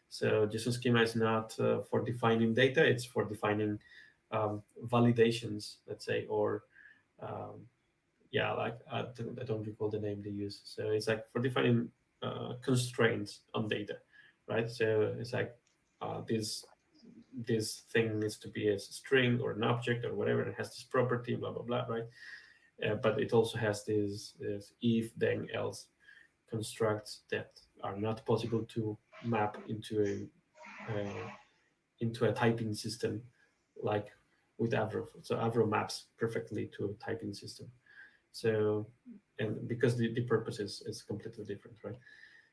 So JSON schema is not for defining data; it's for defining validations, let's say, or um, yeah, like I don't recall the name they use. So it's like for defining constraints on data, right? So it's like this thing needs to be a string or an object or whatever, and it has this property, blah blah blah, right? But it also has this if then else constructs that are not possible to map into a typing system like with Avro. So Avro maps perfectly to a typing system. So and because the purpose is completely different, right?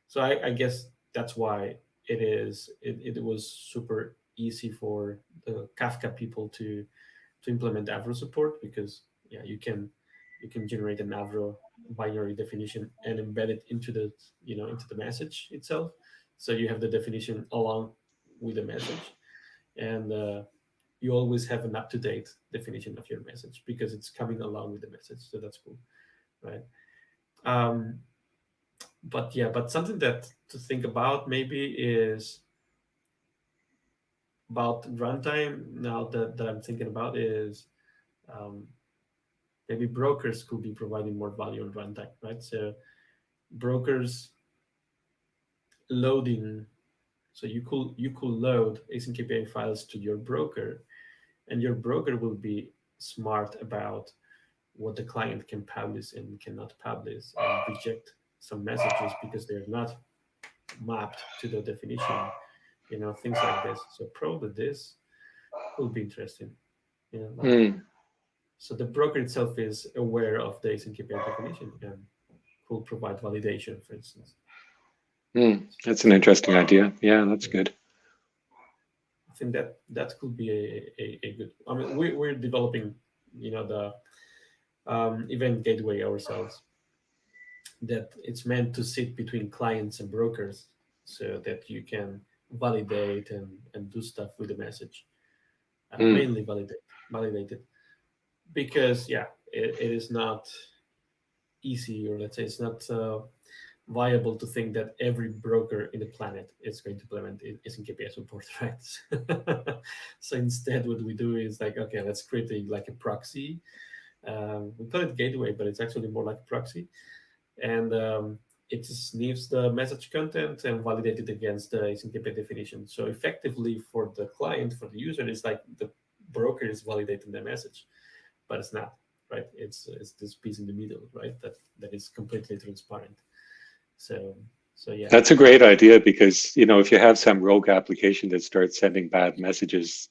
So I guess that's why it was super easy for the Kafka people to implement Avro support because yeah you can generate an Avro binary definition and embed it into the message itself. So you have the definition along with the message, and you always have an up-to-date definition of your message because it's coming along with the message. So that's cool, right? Um, but something that to think about maybe is about runtime. Now that I'm thinking about is um, maybe brokers could be providing more value on runtime, right? So brokers loading. So you could load async API files to your broker, and your broker will be smart about what the client can publish and cannot publish, and reject some messages because they're not mapped to the definition. Things like this. So probably this could be interesting. Like Mm, so the broker itself is aware of the async API definition and could provide validation, for instance. that's an interesting idea. Yeah, that's Yeah. good. I think that could be a good. I mean, we're developing, the event gateway ourselves. That it's meant to sit between clients and brokers, so that you can validate and do stuff with the message. Mm, Mainly validate it because yeah, it is not easy, or let's say it's not viable to think that every broker in the planet is going to implement Async API support, right? So instead, what we do is like, okay, let's create like a proxy. We call it gateway, but it's actually more like a proxy, and it sniffs the message content and validates it against the Async API definition. So effectively, for the client, for the user, it's like the broker is validating the message, but it's not, right? It's this piece in the middle, right? That is completely transparent. So yeah. That's a great idea because, if you have some rogue application that starts sending bad messages,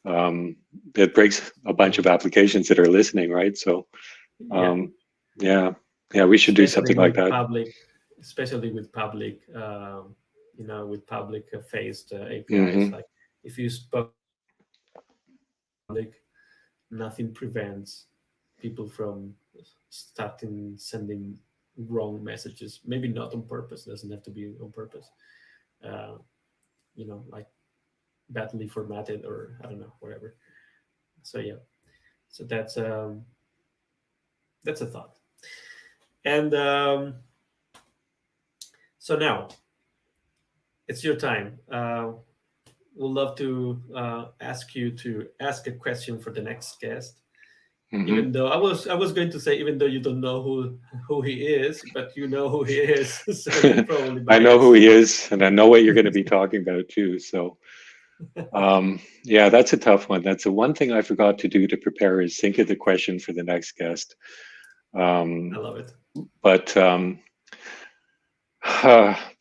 it breaks a bunch of applications that are listening, right? So, Yeah. yeah, we should do Especially something like with that. public, especially with public, with public faced APIs. Hmm. Like if you spoke public, nothing prevents people from starting sending wrong messages. Maybe not on purpose. Doesn't have to be on purpose. Uh, like badly formatted or I don't know, whatever. So yeah. So that's a thought. And so now it's your time. Would love to ask you to ask a question for the next guest. Hmm. Even though I was going to say, even though you don't know who he is, but you know who he is, so you're probably I know who biased. he is, and I know what you're going to be talking about too. So, yeah, that's a tough one. That's the one thing I forgot to do to prepare is think of the question for the next guest. I Um, love it. but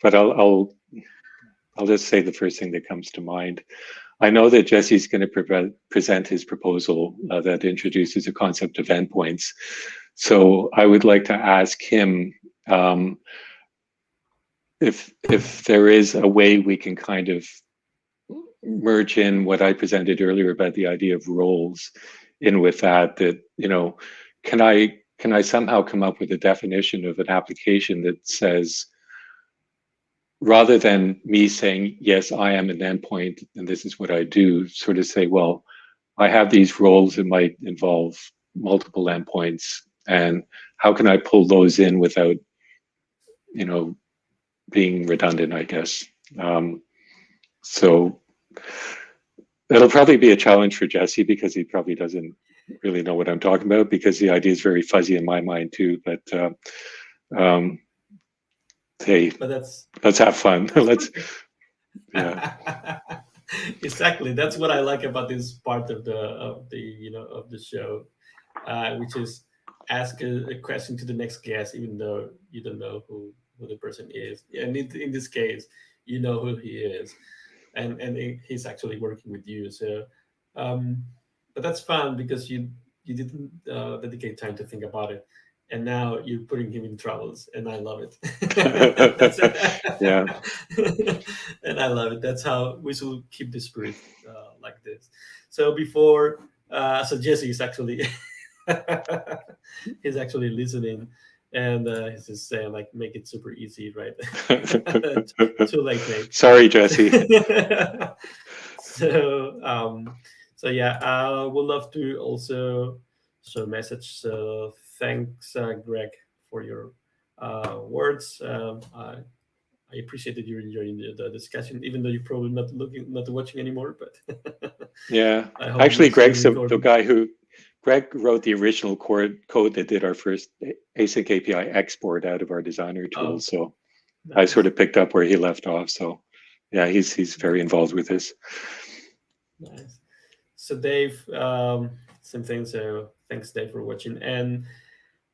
but I'll just say the first thing that comes to mind. I know that Jesse's going to present his proposal that introduces the concept of endpoints. So I would like to ask him um, if there is a way we can kind of merge in what I presented earlier about the idea of roles in with that, can I somehow come up with a definition of an application that says, rather than me saying, yes, I am an endpoint and this is what I do, sort of say, well, I have these roles that might involve multiple endpoints, and how can I pull those in without, you know, being redundant, I guess. So it'll probably be a challenge for Jesse because he probably doesn't really know what I'm talking about because the idea is very fuzzy in my mind too. But um, hey, But let's have fun. that's Let's, perfect. yeah. Exactly. That's what I like about this part of the show, which is ask a question to the next guest, even though you don't know who the person is. And in this case, you know who he is, and he's actually working with you. So, um, but that's fun because you didn't dedicate time to think about it, and now you're putting him in troubles, and I love it. That's Yeah. and I love it. That's how we should keep the spirit like this. So before, so Jesse is actually he's actually listening, and he's just saying like, make it super easy, right? Too late, mate. Sorry, Jesse. so so yeah, I would love to also show a message. So thanks, Greg, for your words. I appreciate that you're enjoying the discussion, even though you're probably not watching anymore. But Yeah. I hope you Actually, see the Greg's the recording. guy who Greg wrote the original code that did our first async API export out of our designer tool. Oh, So I sort nice, of picked up where he left off. So yeah, he's very involved with this. nice. So Dave, same thing. So thanks, Dave, for watching. And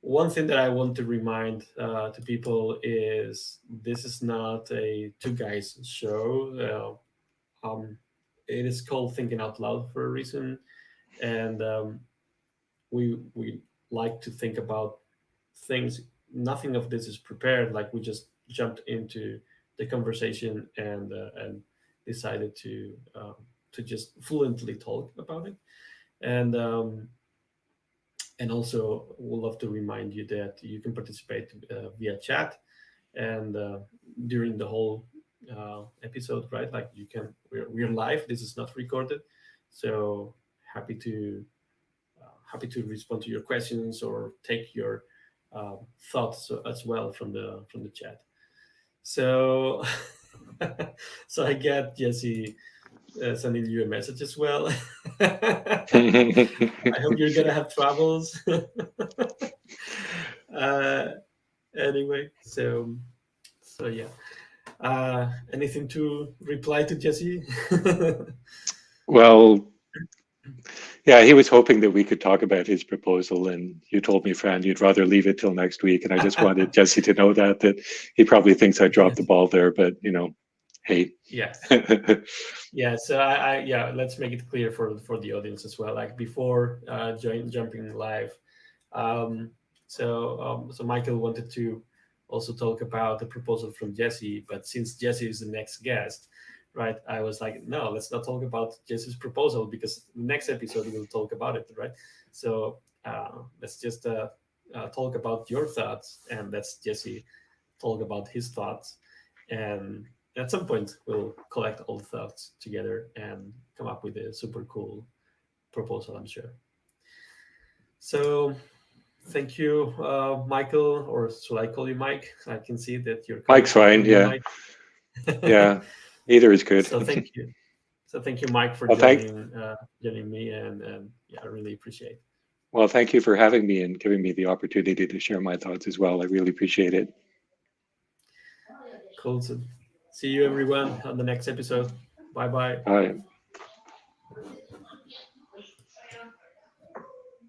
one thing that I want to remind to people is this is not a two guys show. It is called Thinking Out Loud for a reason, and we like to think about things. Nothing of this is prepared. Like we just jumped into the conversation and decided to just fluently talk about it. And and also, we'd love to remind you that you can participate via chat and during the whole episode, right? Like you can, we're live. This is not recorded, so happy to happy to respond to your questions or take your thoughts as well from the chat. So, so I get Jesse sending you a message as well. I hope you're gonna have troubles. uh, anyway, so yeah. Anything to reply to Jesse? Well, yeah, he was hoping that we could talk about his proposal, and you told me, Fran, you'd rather leave it till next week. And I just wanted Jesse to know that he probably thinks I dropped the ball there, but hey. Yes. Yeah. So yeah, let's make it clear for the audience as well. Like before jumping live, so Michael wanted to also talk about the proposal from Jesse, but since Jesse is the next guest, right? I was like, no, let's not talk about Jesse's proposal because the next episode we'll talk about it, right? So let's just talk about your thoughts, and let's Jesse talk about his thoughts, and at some point we'll collect all the thoughts together and come up with a super cool proposal, I'm sure. So thank you, Michael, or should I call you Mike? I can see that you're Mike's fine, yeah. Mike. Yeah, either is good. So thank you. So thank you, Mike, for Well, joining me, and yeah, I really appreciate it. Well, thank you for having me and giving me the opportunity to share my thoughts as well. I really appreciate it. Cool. So see you everyone on the next episode. Bye-bye. Bye.